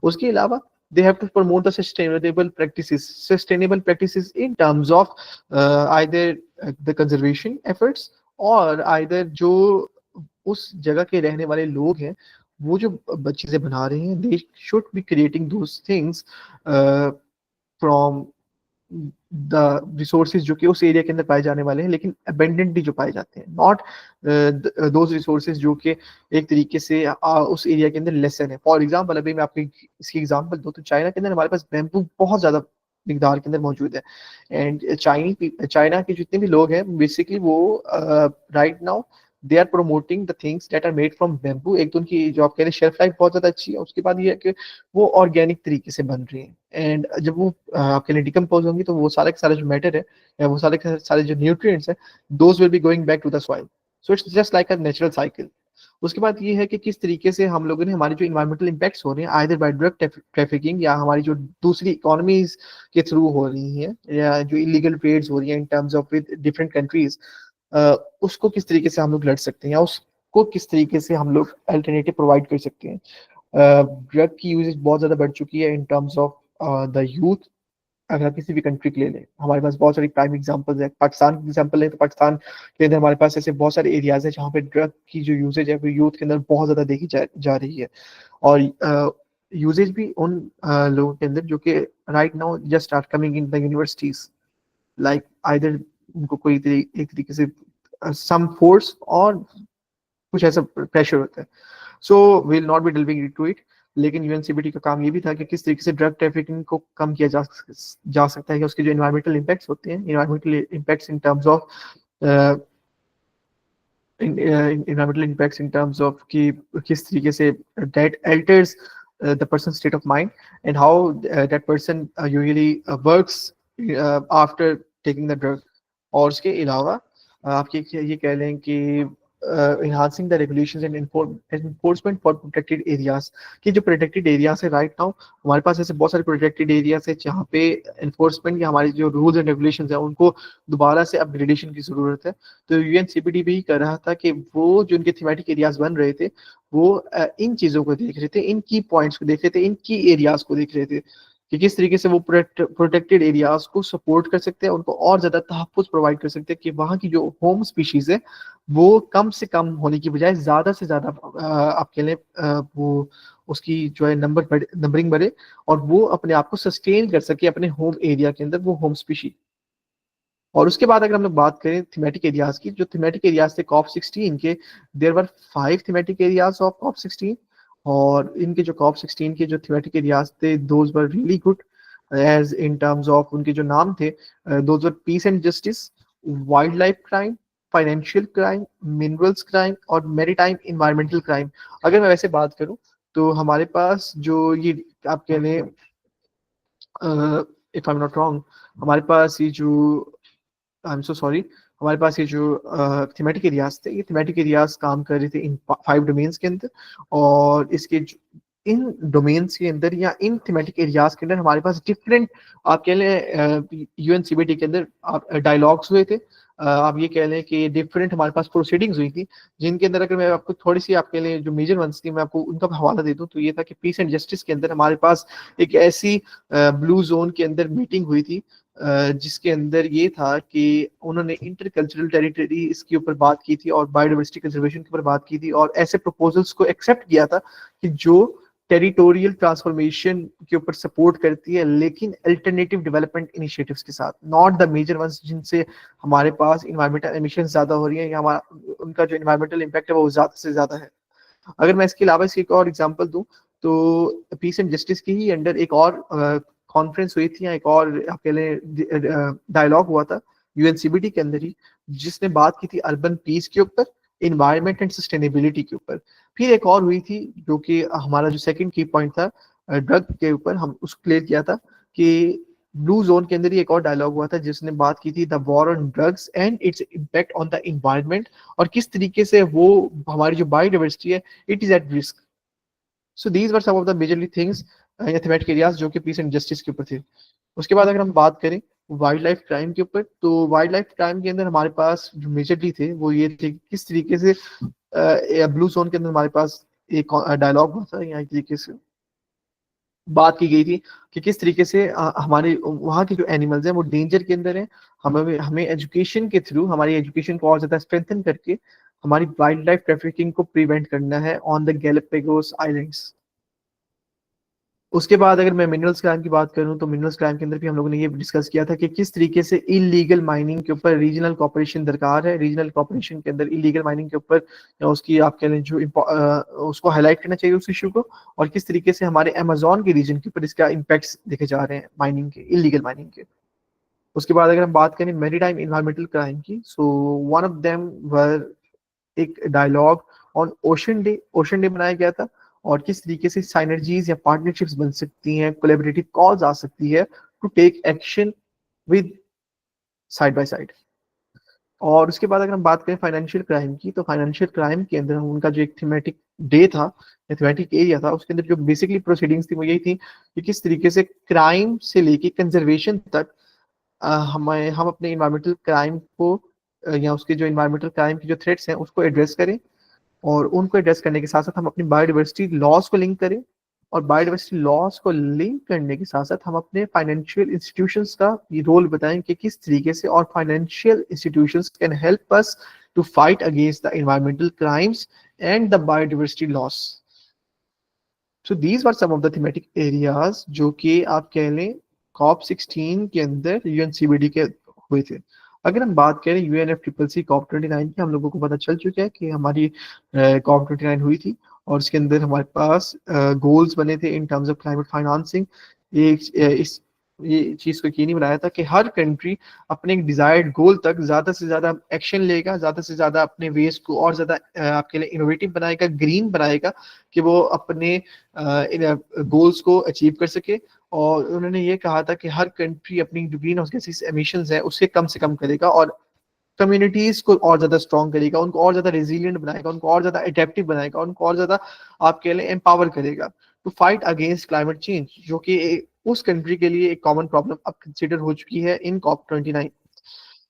उसके अलावा they have to promote the sustainable practices in terms of either the conservation efforts और either जो उस जगह के रहने वाले लोग हैं वो जो चीजें बना रहे हैं, they should be creating those things from the resources जो कि उस एरिया के अंदर पाए जाने वाले हैं लेकिन अबेंडेंटली जो पाए जाते हैं, नॉट दोज रिसोर्सेज जो कि एक तरीके से उस एरिया के अंदर लेसन है। फॉर एग्जांपल अभी मैं आपको इसकी एग्जांपल दूं तो चाइना के अंदर हमारे पास बैम्बू बहुत ज्यादा मिकदार के अंदर मौजूद है। एंड चाइना के जितने भी लोग हैं बेसिकली वो right now they are promoting the things that are made from bamboo. एक तो उनकी जो आप कह रहे हैं शेल्फ लाइफ बहुत ज्यादा अच्छी है, उसके बाद ये है कि वो ऑर्गेनिक तरीके से बन रही है। एंड जब वो आपके लिए डिकम्पोज होंगी तो वो सारे के सारे जो मैटर है या वो सारे के सारे जो न्यूट्रिएंट्स है those will be going back to the soil. So it's just like a natural cycle. उसके बाद ये है कि किस तरीके से हम लोगों ने हमारे जो इन्वायरमेंटल इम्पैक्ट्स हो रहे हैं आइदर बाय ड्रग ट्रैफिकिंग या हमारी जो दूसरी इकोनॉमीज के थ्रू हो रही हैं या जो इलीगल ट्रेड्स हो रही हैं इन terms of with different countries, उसको किस तरीके से हम लोग लड़ सकते हैं या उसको किस तरीके से हम लोग अल्टरनेटिव प्रोवाइड कर सकते हैं। ड्रग की यूजेज बहुत ज्यादा बढ़ चुकी है in terms of the youth. अगर आप किसी भी कंट्री के ले लें हमारे पास बहुत सारी प्राइम एग्जांपल्स है। पाकिस्तान की एग्जांपल है तो पाकिस्तान के अंदर हमारे पास ऐसे बहुत सारे एरियाज है जहाँ पे ड्रग की जो यूजेज है वो यूथ के अंदर बहुत ज्यादा देखी जा रही है। और यूजेज भी उन लोगों के अंदर जो कि right now just are coming in the universities, like either उनको कोई एक तरीके से सम फोर्स और कुछ ऐसा प्रेशर होता है। So will not be delivering into it. लेकिन यूएनसीबीटी का काम ये भी था कि किस तरीके से ड्रग ट्रैफिकिंग को कम किया जा सकता है कि उसके जो एनवायरमेंटल इम्पैक्ट्स होते हैं, environmental impacts in terms of environmental impacts in terms of कि किस तरीके से that alters the person's state of mind and how that person usually works after taking the drug। और उसके अलावा आप ये कह लें कि enhancing the regulations and enforcement for protected areas कि जो protected areas है right now हमारे पास ऐसे बहुत सारे protected areas है जहाँ पे enforcement या हमारे जो rules and regulations है उनको दोबारा से अपग्रेडेशन की जरूरत है। तो यूएनसीबीडी भी कर रहा था कि वो जो उनके थीमेटिक एरियाज बन रहे थे वो इन चीजों को देख रहे थे, इन की पॉइंट्स को देख रहे थे, इन की एरियाज को देख रहे थे कि किस तरीके से वो प्रोटेक्टेड एरियाज को सपोर्ट कर सकते हैं, उनको और ज्यादा तहफ्फुज प्रोवाइड कर सकते हैं कि वहाँ की जो होम स्पीशीज है वो कम से कम होने की बजाय ज्यादा से ज्यादा आप कह लें वो उसकी जो है नंबरिंग बढ़े और वो अपने आप को सस्टेन कर सके अपने होम एरिया के अंदर वो होम स्पीशी। और उसके बाद अगर हम लोग बात करें थीमेटिक एरियाज की, जो थीमेटिक एरियाज थे कॉप 16 के, there were 5 thematic areas of COP 16। और इनके जो कॉप 16 के जो थीमेटिक एरियाज थे those were really good as in terms of उनके जो नाम थे, those were peace and justice, wildlife crime, financial crime, minerals crime और मैरीटाइम इन्वायरमेंटल क्राइम। अगर मैं वैसे बात करूं तो हमारे पास जो ये आप कह लें if I am not wrong, हमारे पास ये जो आई एम सो सॉरी, हमारे पास ये जो थीमेटिक एरियाज थे ये थीमेटिक एरियाज काम कर रहे थे इन 5 डोमेन्स के अंदर। और इसके इन डोमेन्स के अंदर या इन थीमेटिक एरियाज के अंदर हमारे पास डिफरेंट आप कह लें यूएनसीबीटी के अंदर डायलॉग्स हुए थे, आप ये कह लें कि डिफरेंट हमारे पास प्रोसीडिंग्स हुई थी, जिनके अंदर अगर मैं आपको थोड़ी सी आपके लिए जो मेजर वंस थी मैं आपको उनका हवाला दे दूं, तो ये था कि पीस एंड जस्टिस के अंदर हमारे पास एक ऐसी ब्लू जोन के अंदर मीटिंग हुई थी, जिसके अंदर ये था कि उन्होंने इंटरकल्चरल टेरिटरी इसके ऊपर बात की थी और बायोडाइवर्सिटी कंजर्वेशन के ऊपर बात की थी, और ऐसे प्रपोजल्स को एक्सेप्ट किया था कि जो टेरिटोरियल ट्रांसफॉर्मेशन के ऊपर सपोर्ट करती है, लेकिन अल्टरनेटिव डेवलपमेंट इनिशिएटिव्स के साथ, नॉट द मेजर वंस जिनसे हमारे पास इन्वायरमेंटल एमिशन ज्यादा हो रही है या हमारा उनका जो इन्वायरमेंटल इम्पैक्ट है वो ज्यादा से ज्यादा है। अगर मैं इसके अलावा इसकी एक और एग्जांपल दूं, तो पीस एंड जस्टिस की ही अंडर एक और कॉन्फ्रेंस हुई थी या एक और आप कह लें डायलॉग हुआ था यूएनसीबीटी के अंदर ही, जिसने बात की थी अर्बन पीस के ऊपर, इन्वायरमेंट एंड सस्टेनेबिलिटी के ऊपर। फिर एक और हुई थी जो कि हमारा जो सेकंड की पॉइंट था ड्रग के ऊपर, हम उसको क्लियर किया था कि ब्लू जोन के अंदर ही एक और डायलॉग हुआ था जिसने बात की थी the war on drugs and its impact on the environment, और किस तरीके से वो हमारी जो बायोडाइवर्सिटी है it is at risk. So these were some of the majorly things या थीमेटिक एरियाज जो कि पीस एंड जस्टिस के ऊपर थे। उसके बाद अगर हम बात करें वाइल्ड लाइफ क्राइम के ऊपर, तो वाइल्ड लाइफ क्राइम के अंदर हमारे पास जो मेजरली थे वो ये थे कि किस तरीके से ब्लू जोन के अंदर हमारे पास एक डायलॉग हुआ था या एक तरीके से बात की गई थी कि किस तरीके से हमारे वहाँ के जो एनिमल्स हैं वो डेंजर के अंदर हैं। हमें हमें एजुकेशन के थ्रू हमारी एजुकेशन को और ज्यादा स्ट्रेंथन करके हमारी वाइल्ड लाइफ ट्रैफिकिंग को प्रिवेंट करना है ऑन द गैलापागोस आइलैंड्स। उसके बाद अगर मैं मिनरल्स क्राइम की बात करूं, तो मिनरल्स क्राइम के अंदर भी हम लोगों ने ये डिस्कस किया था कि किस तरीके से इलीगल माइनिंग के ऊपर रीजनल कॉपरेशन दरकार है। रीजनल कॉपरेशन के अंदर इलीगल माइनिंग के ऊपर या उसकी आप कह लें जो उसको हाईलाइट करना चाहिए उस इशू को, और किस तरीके से हमारे अमेजोन के रीजन के ऊपर इसका इम्पैक्ट्स देखे जा रहे हैं माइनिंग के, इलीगल माइनिंग के। उसके बाद अगर हम बात करें मैरीटाइम इन्वायरमेंटल क्राइम की, so one of them were एक डायलॉग ऑन ओशन डे बनाया गया था, और किस तरीके से साइनर्जीज या पार्टनरशिप्स बन सकती हैं, कोलैबोरेटिव कॉल्स आ सकती है to take action with side by side. और उसके बाद अगर हम बात करें फाइनेंशियल क्राइम की, तो फाइनेंशियल क्राइम के अंदर उनका जो एक थीमेटिक डे था, थीमेटिक एरिया था, उसके अंदर जो बेसिकली प्रोसीडिंग्स थी वो यही थी कि किस तरीके से क्राइम से लेके कंजर्वेशन तक हम अपने इन्वायरमेंटल क्राइम को या उसके जो इन्वायरमेंटल क्राइम की जो थ्रेट्स हैं उसको एड्रेस करें, और उनको एड्रेस करने के साथ साथ हम अपनी बायोडाइवर्सिटी लॉस को लिंक करें, और बायोडाइवर्सिटी लॉस को लिंक करने के साथ साथ हम अपने फाइनेंशियल इंस्टीट्यूशंस का ये रोल बताएं कि किस तरीके से और financial institutions can help us to fight against the environmental crimes and the biodiversity loss. So these were some of the thematic areas जो कि आप कह लें कॉप 16 के अंदर यूएनसीबीडी के हुए थे। अगर हम बात करें यूएनएफसीसीसी कॉप 29 की, हम लोगों को पता चल चुका है कि हमारी कॉप 29 हुई थी, और इसके अंदर हमारे पास गोल्स बने थे इन टर्म्स ऑफ क्लाइमेट फाइनेंसिंग। इस ये चीज को यकीनी बनाया था कि हर कंट्री अपने एक डिजायर्ड गोल तक ज्यादा से ज्यादा एक्शन लेगा, ज्यादा से ज्यादा अपने वेस्ट को और ज्यादा आपके लिए इनोवेटिव बनाएगा, ग्रीन बनाएगा, कि वो अपने गोल्स को अचीव कर सके। और उन्होंने ये कहा था कि हर कंट्री अपनी जो ग्रीन हाउस गैसेस एमिशंस है उससे कम से कम करेगा, और कम्युनिटीज को और ज्यादा स्ट्रॉन्ग करेगा, उनको और ज्यादा रेजिलियंट बनाएगा, उनको और ज्यादा एडेप्टिव बनाएगा, उनको और ज्यादा आप कह लें एम्पावर करेगा to fight against climate change, जो कि उस कंट्री के लिए एक कॉमन प्रॉब्लम अब कंसिडर हो चुकी है इन कॉप 29।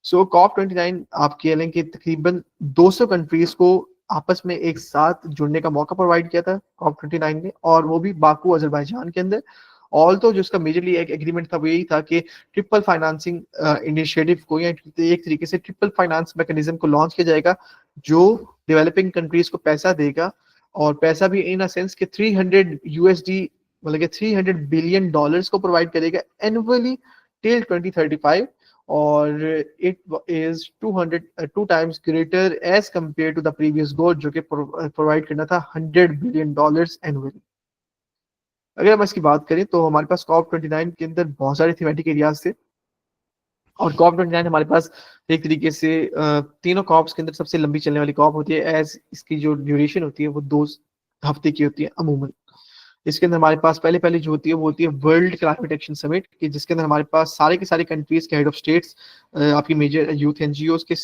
सो कॉप 29 आप कह लें कि तकरीबन 200 कंट्रीज को आपस में एक साथ जुड़ने का मौका प्रोवाइड किया था कॉप 29 ने, और वो भी बाकू अजरबैजान के अंदर। ऑल तो जिसका मेजरली एक एग्रीमेंट था वो यही था कि ट्रिपल फाइनेंसिंग इनिशिएटिव को या एक तरीके से ट्रिपल फाइनेंस मैकेनिज्म को लॉन्च किया जाएगा, जो डेवलपिंग कंट्रीज को पैसा देगा, और पैसा भी इन अ सेंस कि 300 यूएसडी मतलब कि 300 बिलियन डॉलर्स को प्रोवाइड करेगा एनुअली टिल 2035, और it is 2 times greater as compare to the previous goal जो कि प्रोवाइड करना था 100 बिलियन डॉलर्स एनुअली। अगर हम इसकी बात करें तो हमारे पास कॉप 29 के अंदर बहुत सारे थीमेटिक एरियाज थे, और कॉप 29 हमारे पास एक तरीके से तीनों कॉप्स के अंदर सबसे लंबी चलने वाली कॉप होती है, एज इसकी जो ड्यूरेशन होती है वो 2 हफ्ते की होती है अमूमन। इसके अंदर हमारे पास पहले जो होती है वो होती है वर्ल्ड क्लाइमेट एक्शन समिट, कि जिसके अंदर हमारे पास सारे के सारे कंट्रीज के हेड ऑफ स्टेट्स, आपकी मेजर यूथ एनजीओज के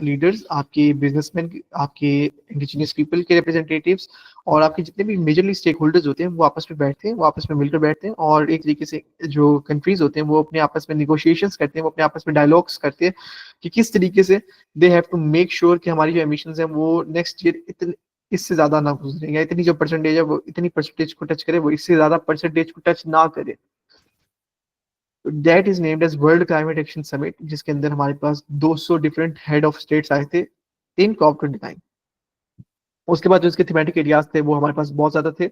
लीडर्स, आपके बिजनेसमैन, आपके इंडिजिनियस पीपल के रिप्रेजेंटेटिव्स, और आपके जितने भी मेजरली स्टेक होल्डर्स होते हैं वो आपस में बैठते हैं, वो आपस में मिलकर बैठते हैं, और एक तरीके से जो कंट्रीज होते हैं वो अपने आपस में निगोशिएशंस करते हैं, वो अपने आपस में डायलॉग्स करते हैं कि किस तरीके से they have to make sure कि हमारी जो एमिशंस हैं वो नेक्स्ट ईयर इतने इससे ज्यादा ना गुजरे, या इतनी जो परसेंटेज है वो इतनी परसेंटेज को टच करे, वो इससे ज्यादा परसेंटेज को टच ना करे। That is named as world climate action summit, जिसके अंदर हमारे पास 200 डिफरेंट हेड ऑफ स्टेट्स आए थे इन COP29। उसके बाद जो इसके थीमेटिक एरियाज थे वो हमारे पास बहुत ज्यादा थे,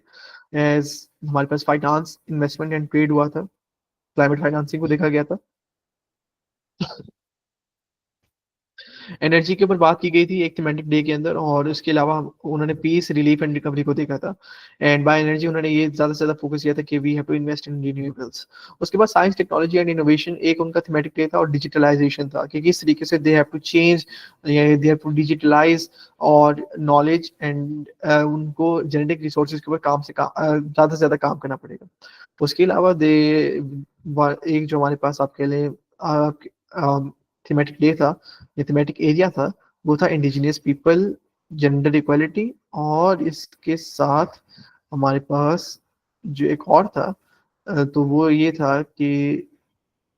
एज हमारे पास फाइनेंस, इन्वेस्टमेंट एंड ट्रेड हुआ था, क्लाइमेट फाइनेंसिंग को देखा गया था, एनर्जी के ऊपर बात की गई थी एक थीमेटिक डे के अंदर, और इसके अलावा उन्होंने पीस, रिलीफ एंड रिकवरी को देखा था। एंड बाय एनर्जी उन्होंने ये ज्यादा से ज्यादा फोकस किया था कि we have to invest in renewables. उसके बाद साइंस, टेक्नोलॉजी एंड इनोवेशन एक उनका थीमेटिक डे था, और डिजिटलाइजेशन था कि किस तरीके से they have to change, they have to digitalize और नॉलेज एंड उनको जेनेटिक रिसोर्सेज के ऊपर ज्यादा से ज्यादा काम करना पड़ेगा। उसके अलावा दे एक जो हमारे पास आप कह लें थीमेटिक डे था, ये थीमेटिक एरिया था, वो था इंडिजिनियस पीपल, जेंडर इक्वालिटी, और इसके साथ हमारे पास जो एक और था, तो वो ये था कि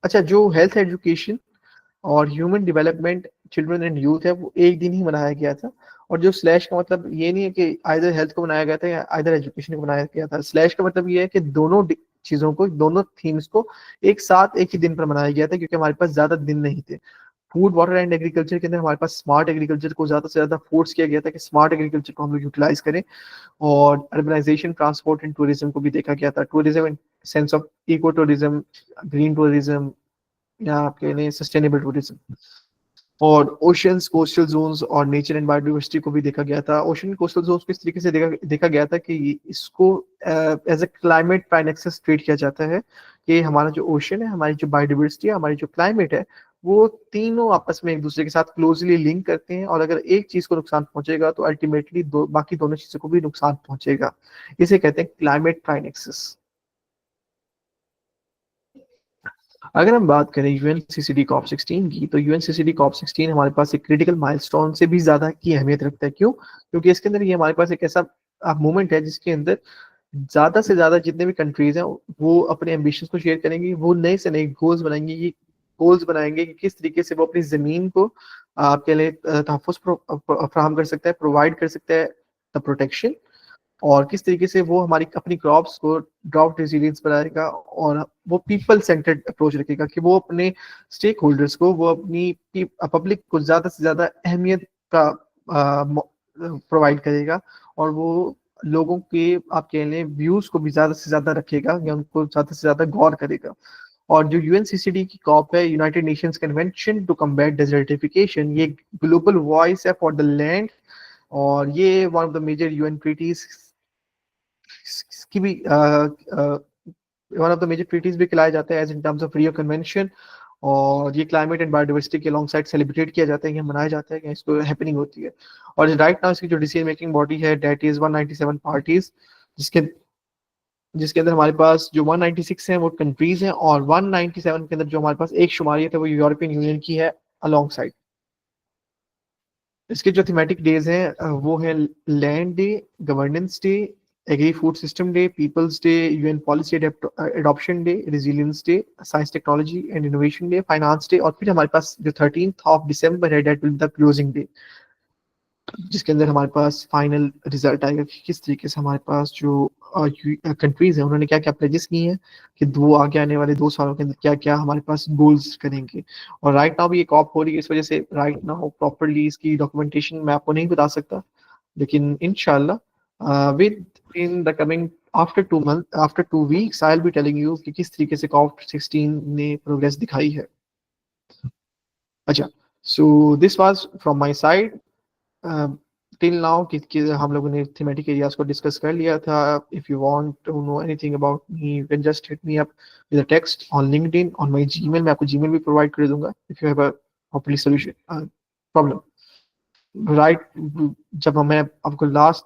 अच्छा, जो हेल्थ एजुकेशन और human development, children and youth है, वो एक दिन ही मनाया गया था। और जो स्लैश का मतलब ये नहीं है कि आइदर हेल्थ को बनाया गया था या आइदर एजुकेशन को बनाया गया था, स्लैश का मतलब ये है कि दोनों चीजों को, दोनों थीम्स को एक साथ एक ही दिन पर मनाया गया था, क्योंकि हमारे पास ज्यादा दिन नहीं थे। फूड, वाटर एंड एग्रीकल्चर के अंदर हमारे पास स्मार्ट एग्रीकल्चर को ज्यादा से ज्यादा फोर्स किया गया था कि स्मार्ट एग्रीकल्चर को हम लोग यूटिलाइज करें, और अर्बनाइजेशन, ट्रांसपोर्ट एंड टूरिज्म को भी देखा गया था। Tourism in sense of eco tourism, green tourism, या आप कह लें सस्टेनेबल टूरिज्म, और ओशंस, कोस्टल जोन्स और नेचर एंड बायोडाइवर्सिटी को भी देखा गया था। ओशन कोस्टल जोन्स को इस तरीके से देखा गया था कि इसको एज ए क्लाइमेट पाइनेक्सस ट्रीट किया जाता है, कि हमारा जो ओशन है, हमारी जो बायोडाइवर्सिटी है, हमारी जो क्लाइमेट है, वो तीनों आपस में एक दूसरे के साथ क्लोजली लिंक करते हैं, और अगर एक चीज को नुकसान पहुंचेगा तो अल्टीमेटली बाकी दोनों चीजों को भी नुकसान पहुंचेगा। इसे कहते हैं क्लाइमेट पाइनेक्सस। अगर हम बात करें यूएनसीसीडी COP16 की, तो यूएनसीसीडी COP16 हमारे पास एक क्रिटिकल माइलस्टोन से भी ज्यादा की अहमियत रखता है। क्यों? क्योंकि इसके अंदर ये हमारे पास एक ऐसा मोमेंट है जिसके अंदर ज्यादा से ज्यादा जितने भी कंट्रीज हैं वो अपने एम्बिशंस को शेयर करेंगी, वो नए से नए गोल्स बनाएंगे, ये गोल्स बनाएंगे कि किस तरीके से वो अपनी जमीन को आपके लिए तहफ़्फ़ुज़ फराहम कर सकता है, प्रोवाइड कर सकता है द प्रोटेक्शन, और किस तरीके से वो हमारी अपनी क्रॉप्स को ड्राउट रेजिलियंस बनाएगा, और वो पीपल सेंटर्ड अप्रोच रखेगा कि वो अपने स्टेक होल्डर्स को, वो अपनी पब्लिक को ज्यादा से ज्यादा अहमियत का प्रोवाइड करेगा, और वो लोगों के आप कह लें व्यूज को भी ज्यादा से ज्यादा रखेगा, या उनको ज्यादा से ज्यादा गौर करेगा। और जो यूएनसीसीडी की कॉप है, United Nations Convention to combat desertification, ये ग्लोबल वॉइस है फॉर द लैंड, और ये one of the major UN treaties की भी one of the major treaties भी खिलाए जाते हैं as in terms of Rio Convention, और ये क्लाइमेट एंड बायोडाइवर्सिटी के अलॉन्ग साइड सेलिब्रेट किया जाता है, ये मनाया जाता है कि इसको हैपनिंग होती है। और राइट नाउ इसकी जो डिसीजन मेकिंग बॉडी है दैट इज 197 पार्टीज, जिसके जिसके अंदर हमारे पास जो 196 हैं वो कंट्रीज हैं, और 197 के अंदर जो हमारे पास एक शुमारियत है वो यूरोपियन यूनियन की है अलॉन्ग साइड। इसके जो थीमेटिक डेज हैं वो है land day, governance day, agri food system day, people's day, UN policy adoption day, resilience day, science technology and innovation day, finance day, और फिर हमारे पास जो 13th ऑफ दिसंबर है that will be the closing day, जिसके अंदर हमारे पास final result आएगा कि किस तरीके से हमारे पास जो कंट्रीज हैं उन्होंने क्या क्या प्लेजेस किए हैं कि दो आगे आने वाले 2 सालों के अंदर क्या क्या हमारे पास गोल्स करेंगे। और राइट नाउ भी ये कॉप हो रही है, इस वजह से राइट नाउ प्रॉपरली इसकी डॉक्यूमेंटेशन मैं आपको नहीं बता सकता, लेकिन इंशाल्लाह with in the coming after 2 weeks I will be telling you कि किस तरीके से COP16 ने प्रोग्रेस दिखाई है। अच्छा, so this was from my side till now कि हम लोगों ने थीमेटिक एरियाज को डिस्कस कर लिया था। If you want to know anything about me you can just hit me up with a text on LinkedIn, on my Gmail, मैं आपको जीमेल भी प्रोवाइड कर दूंगा if you have a properly solution problem. Right, जब मैं आपको last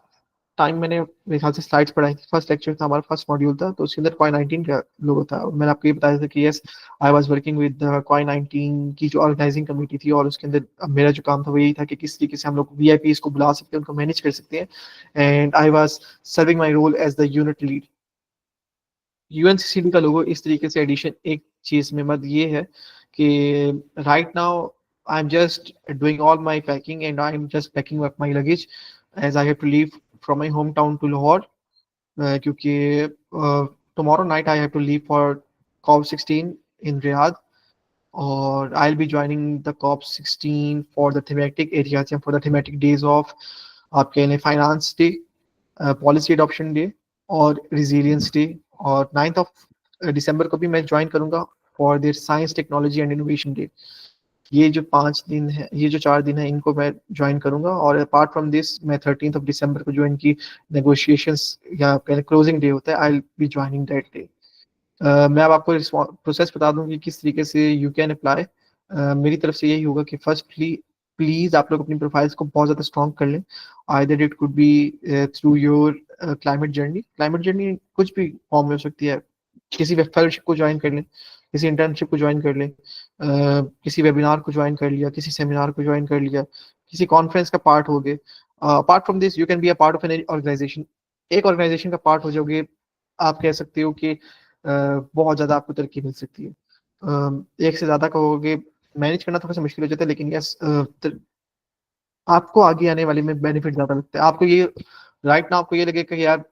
time मैंने मेरे ख्याल से स्लाइड्स पढ़ाई थी, फर्स्ट लेक्चर था हमारा, फर्स्ट मॉड्यूल था, तो उसके अंदर कॉइन 19 का लोगो था। और मैंने आपको ये बताया था कि yes, I was working with coin 19 की जो ऑर्गेनाइजिंग कमेटी थी, और उसके अंदर मेरा जो काम था वो यही था कि किस तरीके से हम लोग वीआईपीज को बुला सकते हैं, उनको मैनेज कर सकते हैं, and I was serving my role as the unit lead. UNCCD का लोगो इस तरीके से एडिशन, एक चीज में मत ये है कि right now I am just doing all my packing and I am just packing up my luggage as I have to leave from my home town to Lahore, क्योंकि tomorrow night I have to leave for COP 16 in Riyadh, or I'll be joining the COP 16 for the thematic areas and for the thematic days of आपके लिए finance day, policy adoption day और resilience day, और 9th of December को भी मैं join करूंगा for their science technology and innovation day. ये जो 5 दिन है, ये जो 4 दिन है, इनको मैं ज्वाइन करूंगा। और अपार्ट फ्रॉम दिस मैं 13th ऑफ दिसंबर को जो इनकी नेगोशिएशंस या क्लोजिंग डे होता है, I will be joining that day. मैं अब आपको प्रोसेस बता दूं कि किस तरीके से यू कैन अप्लाई। मेरी तरफ से यही होगा कि फर्स्टली प्लीज आप लोग अपनी प्रोफाइल्स को बहुत ज़्यादा स्ट्रॉन्ग कर लें। Either it could B through your climate journey. Climate journey कुछ भी फॉर्म में हो सकती है, किसी वेब फेलोशिप को ज्वाइन कर लें, किसी इंटर्नशिप को ज्वाइन कर लें, किसी वेबिनार को ज्वाइन कर लिया, किसी सेमिनार को ज्वाइन कर लिया, किसी कॉन्फ्रेंस का पार्ट हो गए। Apart from this you can be a part of an organization. एक ऑर्गेनाइजेशन का पार्ट हो जाओगे, आप कह सकते हो कि बहुत ज़्यादा आपको तरक्की मिल सकती है। एक से ज़्यादा कहोगे मैनेज करना थोड़ा सा मुश्किल हो जाता है, लेकिन यस, आपको आगे आने वाले में बेनिफिट ज़्यादा लगता है। आपको ये राइट ना, आपको ये लगेगा कि यार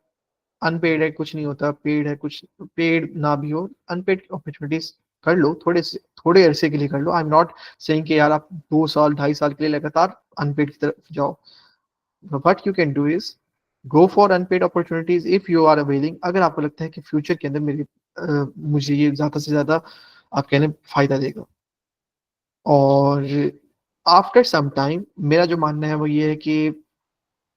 अनपेड है, कुछ नहीं होता, पेड है, कुछ पेड ना भी हो, अनपेड अपॉर्चुनिटीज कर लो, थोड़े अरसे के लिए कर लो। आई एम नॉट सेइंग कि यार आप 2 साल 2.5 साल के लिए लगातार अनपेड की तरफ जाओ। What you can do is go for unpaid opportunities if you are availing. अगर आपको लगता है कि फ्यूचर के अंदर मुझे ये ज्यादा से ज्यादा आप कहने फायदा देगा। और आफ्टर सम टाइम मेरा जो मानना है वो ये है कि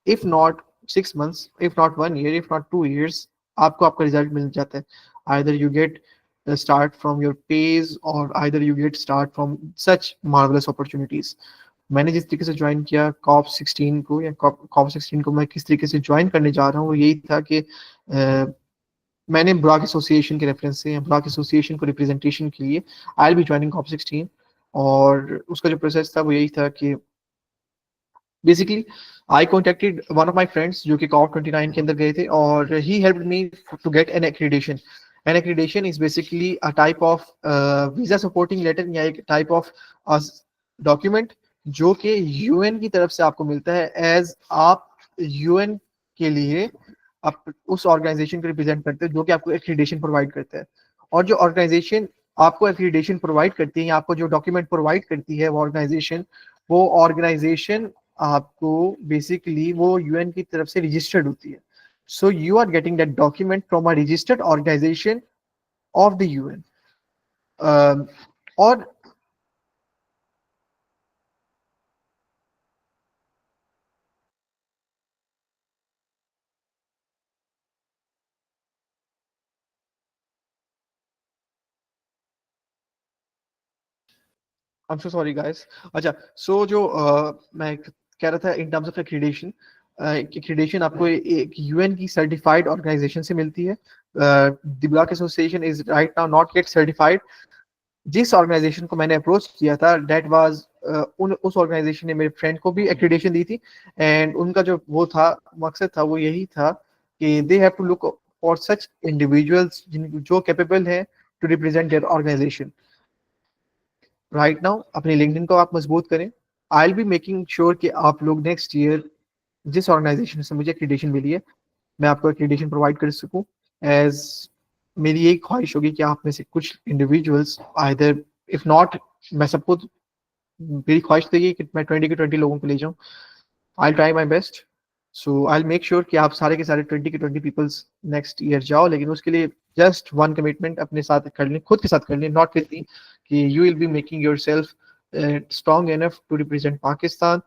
if not 6 months, if not 1 year, if not 2 years, आपको आपका रिजल्ट मिल जाता है। Either you get start from your page और either you get start from such marvellous opportunities. मैंने जिस तरीके से ज्वाइन किया कॉप 16 को, या कॉप 16 को मैं किस तरीके से ज्वाइन करने जा रहा हूँ, वो यही था कि मैंने ब्राक एसोसिएशन के रेफरेंस से, या ब्राक एसोसिएशन को रिप्रेजेंटेशन के लिए I will be joining COP 16। और उसका जो प्रोसेस था वो यही था कि basically I contacted one of my friends जो कि कॉप 29 के अंदर गए थे, और he help me to get an accreditation. An accreditation is basically a type of visa supporting letter, या एक टाइप ऑफ डॉक्यूमेंट जो कि यूएन की तरफ से आपको मिलता है, एज आप यूएन के लिए आप उस ऑर्गेनाइजेशन को रिप्रेजेंट करते हैं जो कि आपको एक्रीडेशन प्रोवाइड करता है। और जो ऑर्गेनाइजेशन आपको एक्रीडेशन प्रोवाइड करती है, या आपको जो डॉक्यूमेंट प्रोवाइड करती है वो ऑर्गेनाइजेशन आपको बेसिकली वो यूएन की तरफ से रजिस्टर्ड होती है। So you are getting that document from a registered organisation of the UN. और I am so sorry guys. अच्छा, सो जो मैं कह रहा था in terms of accreditation, accreditation आपको एक यूएन की सर्टिफाइड ऑर्गेनाइजेशन से मिलती है। The block association is right now not yet certified. जिस ऑर्गेनाइजेशन को मैंने अप्रोच किया था दैट वाज उस ऑर्गेनाइजेशन ने मेरे फ्रेंड को भी एक्रीडेशन दी थी, एंड उनका जो वो था मकसद था वो यही था कि they have to look for such individuals जो कैपेबल है to represent their organization. Right now अपने लिंक्डइन को आप मजबूत करें। I will be making sure कि आप लोग नेक्स्ट ईयर जिस ऑर्गेनाइजेशन से मुझे एक्रीडेशन मिली है, मैं आपको एक्रीडेशन प्रोवाइड कर सकूं। एज मेरी यही ख्वाहिश होगी कि आप में से कुछ इंडिविजुअल्स आइदर, इफ नॉट, मैं सबको, मेरी ख्वाहिश तो ये कि मैं 20 के 20 लोगों को ले जाऊं। I try my best. So I make sure कि आप सारे के सारे 20 के 20 पीपल्स नेक्स्ट ईयर जाओ, लेकिन उसके लिए जस्ट वन कमिटमेंट अपने साथ कर लें, खुद के साथ कर लें, नॉट विद मी, कि you will be making yourself strong enough to represent Pakistan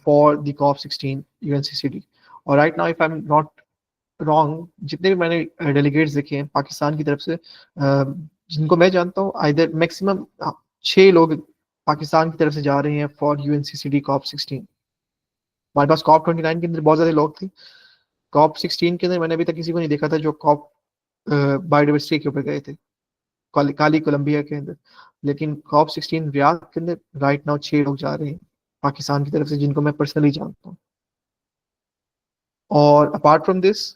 for the COP 16 UNCCD. और right now if I am not wrong, जितने भी मैंने डेलीगेट्स देखे हैं पाकिस्तान की तरफ से, जिनको मैं जानता हूँ, आइदर मैक्सिमम 6 लोग पाकिस्तान की तरफ से जा रहे हैं फॉर यूएनसीसीडी कॉप 16। हमारे पास कॉप 29 के अंदर बहुत ज्यादा लोग थे, COP16 के अंदर मैंने अभी तक किसी को नहीं देखा था जो COP बायोडाइवर्सिटी के ऊपर गए थे, काली कोलंबिया के अंदर। लेकिन COP16 रियाद के अंदर राइट नाउ 6 लोग जा रहे हैं पाकिस्तान की तरफ से, जिनको मैं पर्सनली जानता हूँ। और अपार्ट फ्रॉम दिस,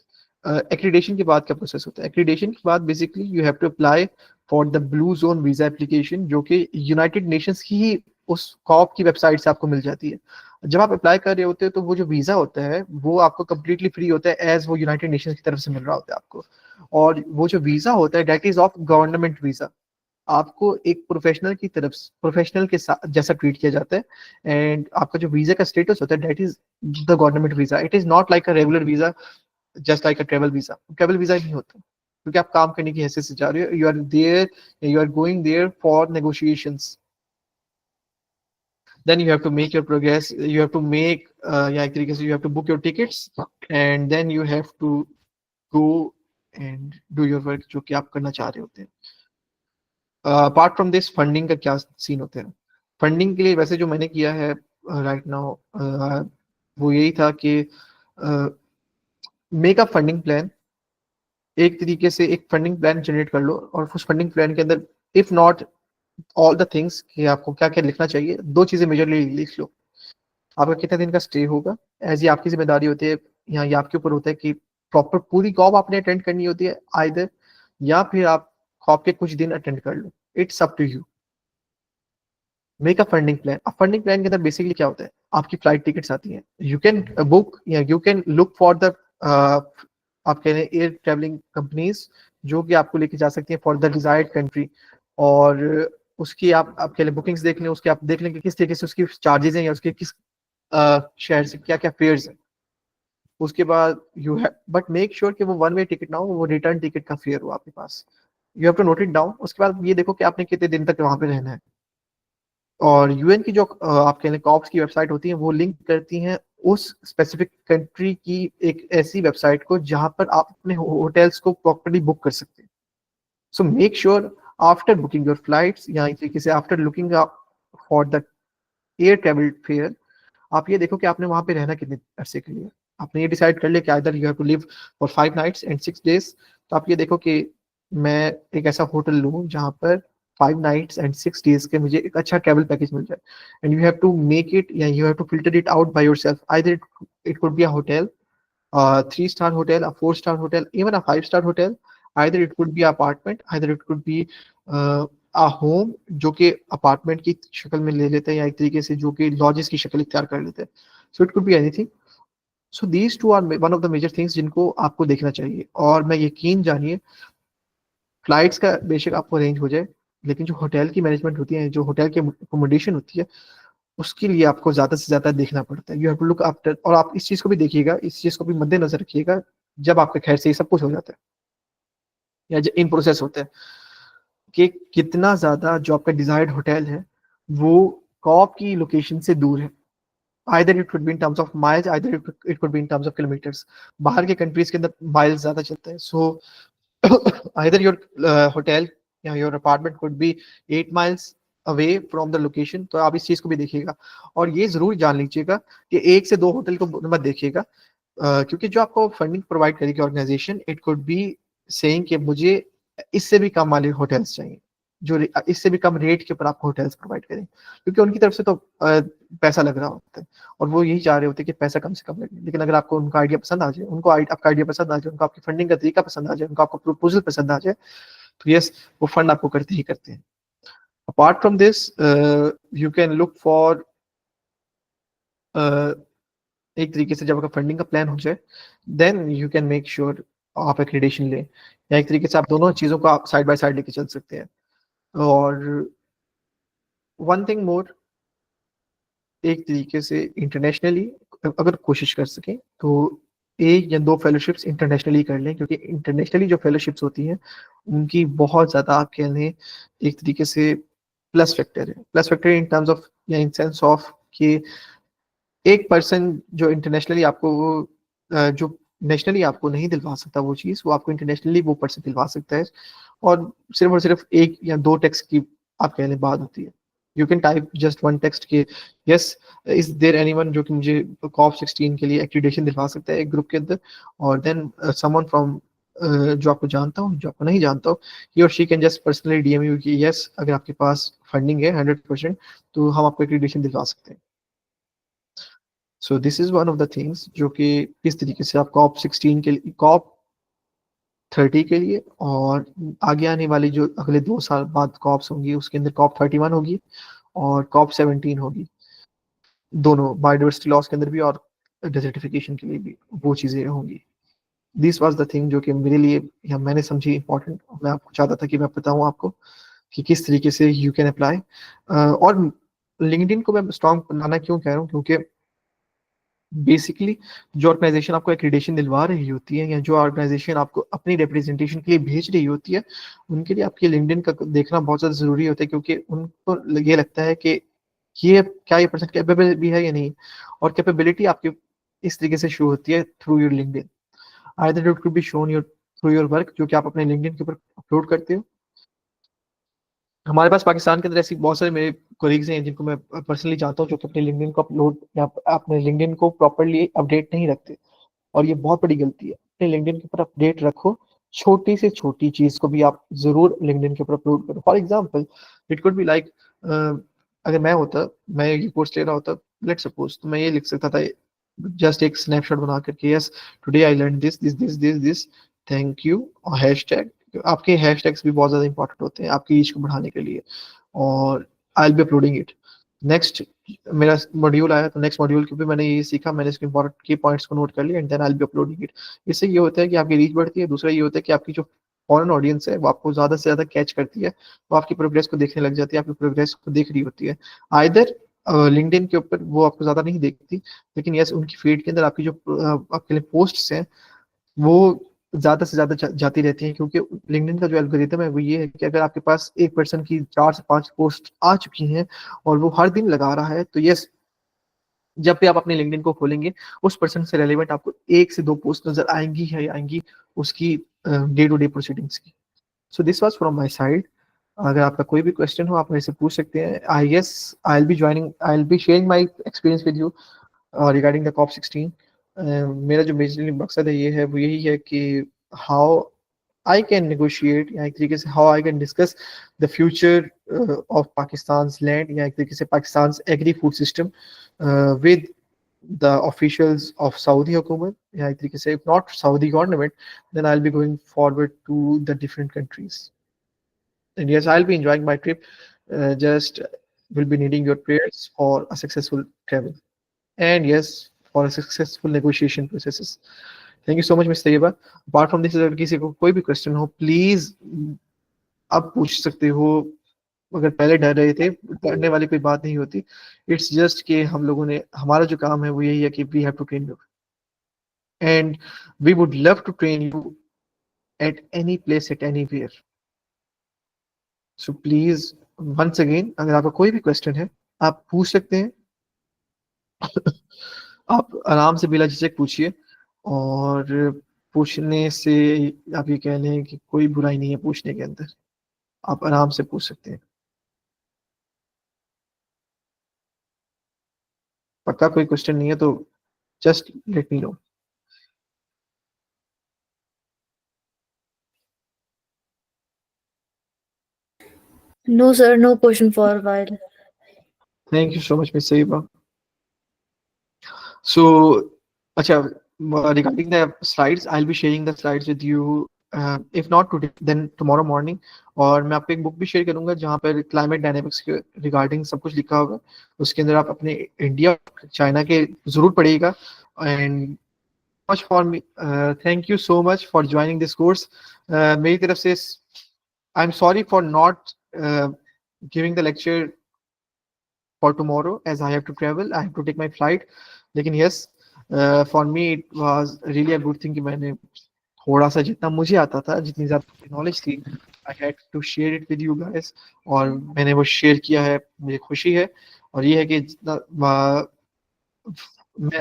एक्रीडेशन के बाद क्या प्रोसेस होता है? एक्रीडेशन के बाद basically you have to apply for the blue zone visa application, जो कि यूनाइटेड नेशंस की ही उस कॉप की वेबसाइट से आपको मिल जाती है। जब आप अप्लाई कर रहे होते हो तो वो जो वीजा होता है वो आपको कंप्लीटली फ्री होता है, एज वो यूनाइटेड नेशंस की तरफ से मिल रहा होता है आपको। और वो जो वीजा होता है that is of government visa, आपको एक प्रोफेशनल की तरफ, प्रोफेशनल के साथ जैसा ट्रीट किया जाता है। एंड आपका जो वीजा का स्टेटस होता है that is the government visa, it is not like a regular visa, just like a travel visa. Travel visa नहीं होता, क्योंकि आप काम करने की हैसियत से जा रहे हो, you are there, you are going there for negotiations. then you have to make your progress, you have to make या एक तरीके से you have to book your tickets, and then you have to go and do your work जो कि आप करना चाह रहे होते हैं। अपार्ट फ्रॉम दिस, फंडिंग का क्या सीन होता है? फंडिंग के लिए वैसे जो मैंने किया है राइट नाउ वो यही था कि मेक अ फंडिंग प्लान। एक तरीके से एक फंडिंग प्लान जनरेट कर लो, और उस फंडिंग प्लान के अंदर if not all the things कि आपको क्या क्या लिखना चाहिए, दो चीजें मेजरली लिख लो। आपका कितने दिन का स्टे होगा, एज ये आपकी जिम्मेदारी होती है, यहाँ ये आपके ऊपर होता है कि प्रॉपर पूरी कॉप आपने अटेंड करनी होती है आइदर, या फिर आप कॉप के कुछ दिन अटेंड कर लो, it's up to you. Make a funding plan. अब फंडिंग प्लान के अंदर बेसिकली क्या होता है, आपकी फ्लाइट टिकट्स आती हैं, यू कैन बुक या you can look for the आप कह रहे हैं एयर ट्रेवलिंग कंपनीज जो कि आपको लेके जा सकती हैं फॉर द डिजायर्ड कंट्री। और उसकी आप कह लें बुकिंग्स देख लें, उसके आप देख लें कि किस तरीके से उसकी चार्जेस हैं, या उसके किस शहर से क्या क्या फेयर्स हैं। उसके बाद you have but make sure कि वो वन वे टिकट ना हो, वो रिटर्न टिकट का फेयर हो आपके पास। You have to note it down. उसके बाद ये देखो कि आपने कितने दिन तक वहां पे रहना है। और यूएन की जो आप कह लें कॉप्स की वेबसाइट होती है, वो लिंक करती हैं उस स्पेसिफिक कंट्री की एक ऐसी वेबसाइट को जहां पर आप अपने होटल्स को प्रॉपर्ली बुक कर सकते हैं। So make sure after booking your flights, या एक तरीके से after looking for the air travel fair, आप ये देखो कि आपने वहां पे रहना कितने अरसे के लिए। आपने ये डिसाइड कर लिया कि either you have to live for 5 nights and 6 days, तो आप ये देखो कि मैं एक ऐसा होटल लूँ जहाँ पर 5 nights and 6 days के मुझे एक अच्छा ट्रैवल पैकेज मिल जाए। And you have to make it, या you have to filter it out by yourself, either it could be a hotel, 3 star hotel, a 4 star hotel, even a 5 star hotel, either it could be apartment, either it could be a home जो कि apartment की शक्ल में ले लेते हैं, या एक तरीके से जो कि लॉजेस की शक्ल इख्तियार कर लेते हैं। So it could be anything. So these two are one of the major things जिनको आपको देखना चाहिए। और मैं यकीन जानिए, फ्लाइट्स का बेशक आपको अरेंज हो जाए, लेकिन जो होटल की मैनेजमेंट होती है, जो होटल की अकोमोडेशन होती है, उसके लिए आपको ज्यादा से ज्यादा देखना पड़ता है। You have to look after. और आप इस चीज को भी देखिएगा, इस चीज को भी मद्देनजर रखिएगा जब आपके खैर से ये सब कुछ हो जाता है, या इन प्रोसेस होता है, कि कितना ज्यादा जो आपका डिजायर्ड होटल है वो कॉप की लोकेशन से दूर है। Either it could be in terms of miles, either it could be in terms of kilometres. बाहर के कंट्रीज के अंदर माइल्स ज्यादा चलते हैं। सो आइदर योर होटल या your apartment could be 8 miles away from the location. तो आप इस चीज को भी देखिएगा, और ये जरूर जान लीजिएगा कि 1 से 2 होटल को मत देखिएगा, क्योंकि जो आपको फंडिंग प्रोवाइड करेगी organization, it could be saying कि मुझे इससे भी कम वाले होटल्स चाहिए, जो इससे भी कम रेट के ऊपर आपको होटल्स प्रोवाइड करें, क्योंकि उनकी तरफ से तो पैसा लग रहा होता है, और वो यही चाह रहे होते हैं कि पैसा कम से कम लगे। लेकिन अगर आपको उनका आइडिया पसंद आ जाए, उनको आपका आइडिया पसंद आ जाए, उनको आपकी फंडिंग का तरीका पसंद आ जाए, उनको आपका प्रपोजल पसंद आ जाए, तो यस, वो फंड आपको करते ही करते हैं। Apart from this, you can look for एक तरीके से जब आपका फंडिंग का प्लान हो जाए, then you can make sure आप एक्रीडेशन लें, या एक तरीके से आप दोनों चीज़ों को आप साइड बाय साइड लेके चल सकते हैं। और वन थिंग मोर, एक तरीके से इंटरनेशनली अगर कोशिश कर सकें तो 1 या 2 फेलोशिप्स इंटरनेशनली कर लें, क्योंकि इंटरनेशनली जो फेलोशिप्स होती हैं उनकी बहुत ज़्यादा आप कह लें एक तरीके से प्लस फैक्टर है। Plus factor in terms of, या इन सेंस ऑफ कि एक पर्सन जो इंटरनेशनली आपको जो नेशनली आपको नहीं दिलवा सकता वो चीज़, वो आपको इंटरनेशनली वो पर्सन दिलवा सकता है। और सिर्फ 1 या 2 टैक्स की आप कह लें बात होती है। You can type just one text कि yes, is there anyone जो कि मुझे COP16 के लिए accreditation दिलवा सकता है एक ग्रुप के अंदर, और then someone from जो आपको जानता हो, जो आपको नहीं जानता हो, he or she can just personally DM you कि yes, अगर आपके पास फंडिंग है 100% तो हम आपको accreditation दिलवा सकते हैं. So this is one of the things जो कि किस तरीके से आप COP16 के लिए, COP30 के लिए, और आगे आने वाली जो अगले 2 साल बाद COPs होंगी उसके अंदर COP31 होगी और COP17 होगी. दोनों बायोडाइवर्सिटी लॉस के अंदर भी और डेजर्टिफिकेशन के लिए भी वो चीज़ें होंगी. दिस वाज द थिंग जो कि मेरे लिए या मैंने समझी इम्पोर्टेंट. मैं आपको चाहता था कि मैं बताऊं आपको कि किस तरीके से यू कैन अप्लाई. और लिंक्डइन को मैं स्ट्रॉन्ग बनाना क्यों कह रहा हूँ, क्योंकि बेसिकली जो ऑर्गेनाइजेशन आपको एक्रीडेशन दिलवा रही होती है या जो ऑर्गेनाइजेशन आपको अपनी रिप्रेजेंटेशन के लिए भेज रही होती है, उनके लिए आपके लिंक्डइन का देखना बहुत ज़्यादा ज़रूरी होता है, क्योंकि उनको ये लगता है कि ये क्या ये पर्सन कैपेबल भी है या नहीं. और कैपेबिलिटी आपकी इस तरीके से शो होती है through your LinkedIn. Either it could be shown your through your work जो कि आप अपने लिंक्डइन के ऊपर अपलोड करते हो. हमारे पास पाकिस्तान के अंदर ऐसी बहुत सारे मेरे कोलीग्स हैं जिनको मैं पर्सनली जानता हूँ जो कि अपने लिंक्डइन को अपलोड या अपने लिंक्डइन को प्रॉपर्ली अपडेट नहीं रखते, और ये बहुत बड़ी गलती है. अपने लिंक्डइन के ऊपर अपडेट रखो. छोटी से छोटी चीज को भी आप जरूर लिंक्डइन के ऊपर अपलोड करो. For example it could be like, अगर मैं ये कोर्स ले रहा होता, लेट्स सपोज, तो मैं ये लिख सकता था जस्ट एक स्नैपशॉट बना करके, yes today I learn this this this this this, thank you, और हैशटैग. आपके हैशटैग्स भी बहुत ज्यादा इंपॉर्टेंट होते हैं आपकी रीच को बढ़ाने के लिए. और आई will be uploading it. Next मेरा मॉड्यूल आया तो नेक्स्ट मॉड्यूल के ऊपर मैंने ये सीखा, मैंने इसके इंपॉर्टेंट की पॉइंट्स को नोट कर लिया and then I will be uploading it. इससे ये होता है कि आपकी रीच बढ़ती है. दूसरा ये होता है कि आपकी जो फॉरेन ऑडियंस है वो आपको ज्यादा से ज्यादा कैच करती है, वो आपकी प्रोग्रेस को देखने लग जाती है, आपकी प्रोग्रेस को देख रही होती है. आइदर लिंक्डइन के ऊपर वो आपको ज्यादा नहीं देखती, लेकिन यस उनकी फीड के अंदर आपकी जो आपके लिए पोस्ट्स हैं वो ज्यादा से ज्यादा जाती रहती हैं, क्योंकि लिंक्डइन का जो एल्गोरिथम है वो ये है कि अगर आपके पास एक पर्सन की 4 से 5 पोस्ट आ चुकी हैं और वो हर दिन लगा रहा है, तो यस जब भी आप अपने लिंक्डइन को खोलेंगे उस पर्सन से रेलेवेंट आपको 1 से 2 पोस्ट नजर आएंगी है आएंगी उसकी डे टू डे प्रोसीडिंग्स की. So this was from my side. अगर आपका कोई भी क्वेश्चन हो आप मेरे से पूछ सकते हैं. आई will be sharing my experience with you regarding the COP16. मेरा जो मेजरली मकसद है ये है वो यही है कि हाउ आई कैन नेगोशिएट, या एक तरीके से how I can discuss the future of Pakistan's land, या एक तरीके से Pakistan agree food system with the officials of Saudi hukumat, या एक तरीके से if not Saudi government, then I'll be going forward to the different countries. And yes, I'll be enjoying my trip. Just will be needing your prayers for a successful travel. And yes, for a successful negotiation processes. Thank you so much, Ms. Tayyiba. Apart from this, अगर किसी को कोई भी question हो please आप पूछ सकते हो. अगर पहले डर रहे थे, डरने वाली कोई बात नहीं होती. इट्स जस्ट कि हम लोगों ने, हमारा जो काम है वो यही है कि we have to train you and we would love to train you at any place at anywhere. So please once again अगर आपका कोई भी क्वेश्चन है आप पूछ सकते हैं. आप आराम से बिला झिझक पूछिए, और पूछने से आप ये कह लें कि कोई बुराई नहीं है पूछने के अंदर. आप आराम से पूछ सकते हैं. पक्का कोई क्वेश्चन नहीं है तो just let me know. No, sir, no question for a while. Thank you so much, Ms. Saiba. So, acha, regarding the slides, I'll be sharing the slides with you. If not today, then tomorrow morning. और मैं आपको एक book भी share करूंगा जहाँ पर climate dynamics के regarding सब कुछ लिखा होगा. उसके अंदर आप अपने इंडिया चाइना के जरूर पढ़िएगा. And much for me, thank you so much for joining this course. मेरी तरफ से I am sorry for not giving the lecture for tomorrow as I have to travel, I have to take my flight. लेकिन yes, for me it was really a good thing कि मैंने थोड़ा सा जितना मुझे आता था, जितनी ज़्यादा नॉलेज थी, I had to share it with you guys. और मैंने वो शेयर किया है, मुझे खुशी है. और ये है कि जितना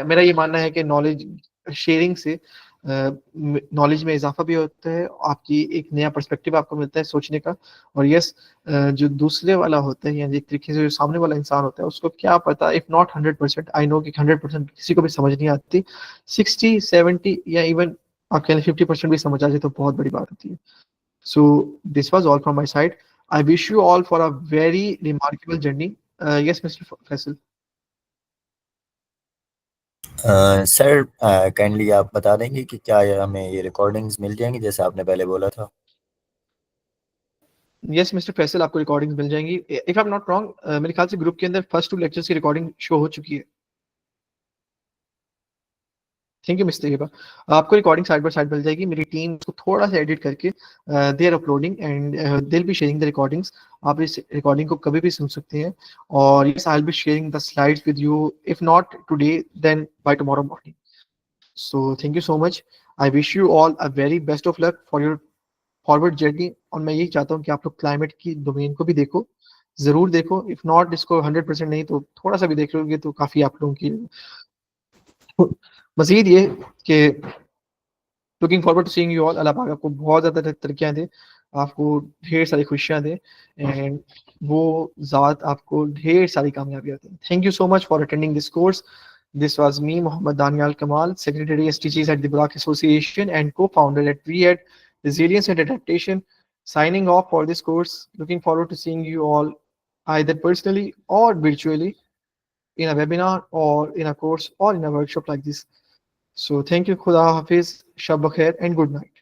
मेरा ये मानना है कि नॉलेज शेयरिंग से नॉलेज में इजाफा भी होता है, आपकी एक नया पर्सपेक्टिव आपको मिलता है सोचने का। और यस, जो दूसरे वाला होता है यानी एक तरीके से जो सामने वाला इंसान होता है उसको क्या पता, इफ नॉट 100%, आई नो कि 100% किसी को भी समझ नहीं आती, 60-70 या इवन आप कह लें 50% भी समझ आ जाए तो बहुत बड़ी बात होती है। So this was all from my side. I wish you all for a very remarkable journey. Yes, Mr. Faisal. Sir kindly आप बता देंगे कि क्या हमें ये रिकॉर्डिंग्स मिल जाएंगी जैसे आपने पहले बोला था? Yes, Mr. Faisal, आपको रिकॉर्डिंग्स मिल जाएंगी। If I'm not wrong, मेरे ख्याल से ग्रुप के अंदर फर्स्ट 2 लेक्चर्स की रिकॉर्डिंग शो हो चुकी है। Thank you mister Hiba. आपको रिकॉर्डिंग साइड बाय साइड मिल जाएगी, मेरी टीम उसको थोड़ा सा एडिट करके they are uploading and they will be sharing the recordings. आप इस रिकॉर्डिंग को कभी भी सुन सकते हैं। और yes, I will be sharing the slides with you, if not today then by tomorrow morning. So thank you so much. I wish you all a very best of luck for your forward journey. और मैं यही चाहता हूँ कि आप लोग climate की domain को भी देखो, जरूर देखो। इफ नॉट इसको 100% नहीं तो थोड़ा सा भी देख लोगे तो काफी आप लोगों की। मजीद ये कि looking forward to seeing you all. अल्लाह पाक आपको बहुत ज़्यादा तरक्कियाँ दे, आपको ढेर सारी खुशियाँ दे एंड वो ज़ात आपको ढेर सारी कामयाबियाँ दे। Thank you so much for attending this course. This was me, Mohammad Danial Kamal, Secretary STGs at the Burak Association and co-founder at VED Resilience and Adaptation, signing off for this course. Looking forward to seeing you all either personally or virtually in a webinar or in a course or in a workshop like this. So thank you, Khuda Hafiz, Shab Bakhair, and good night.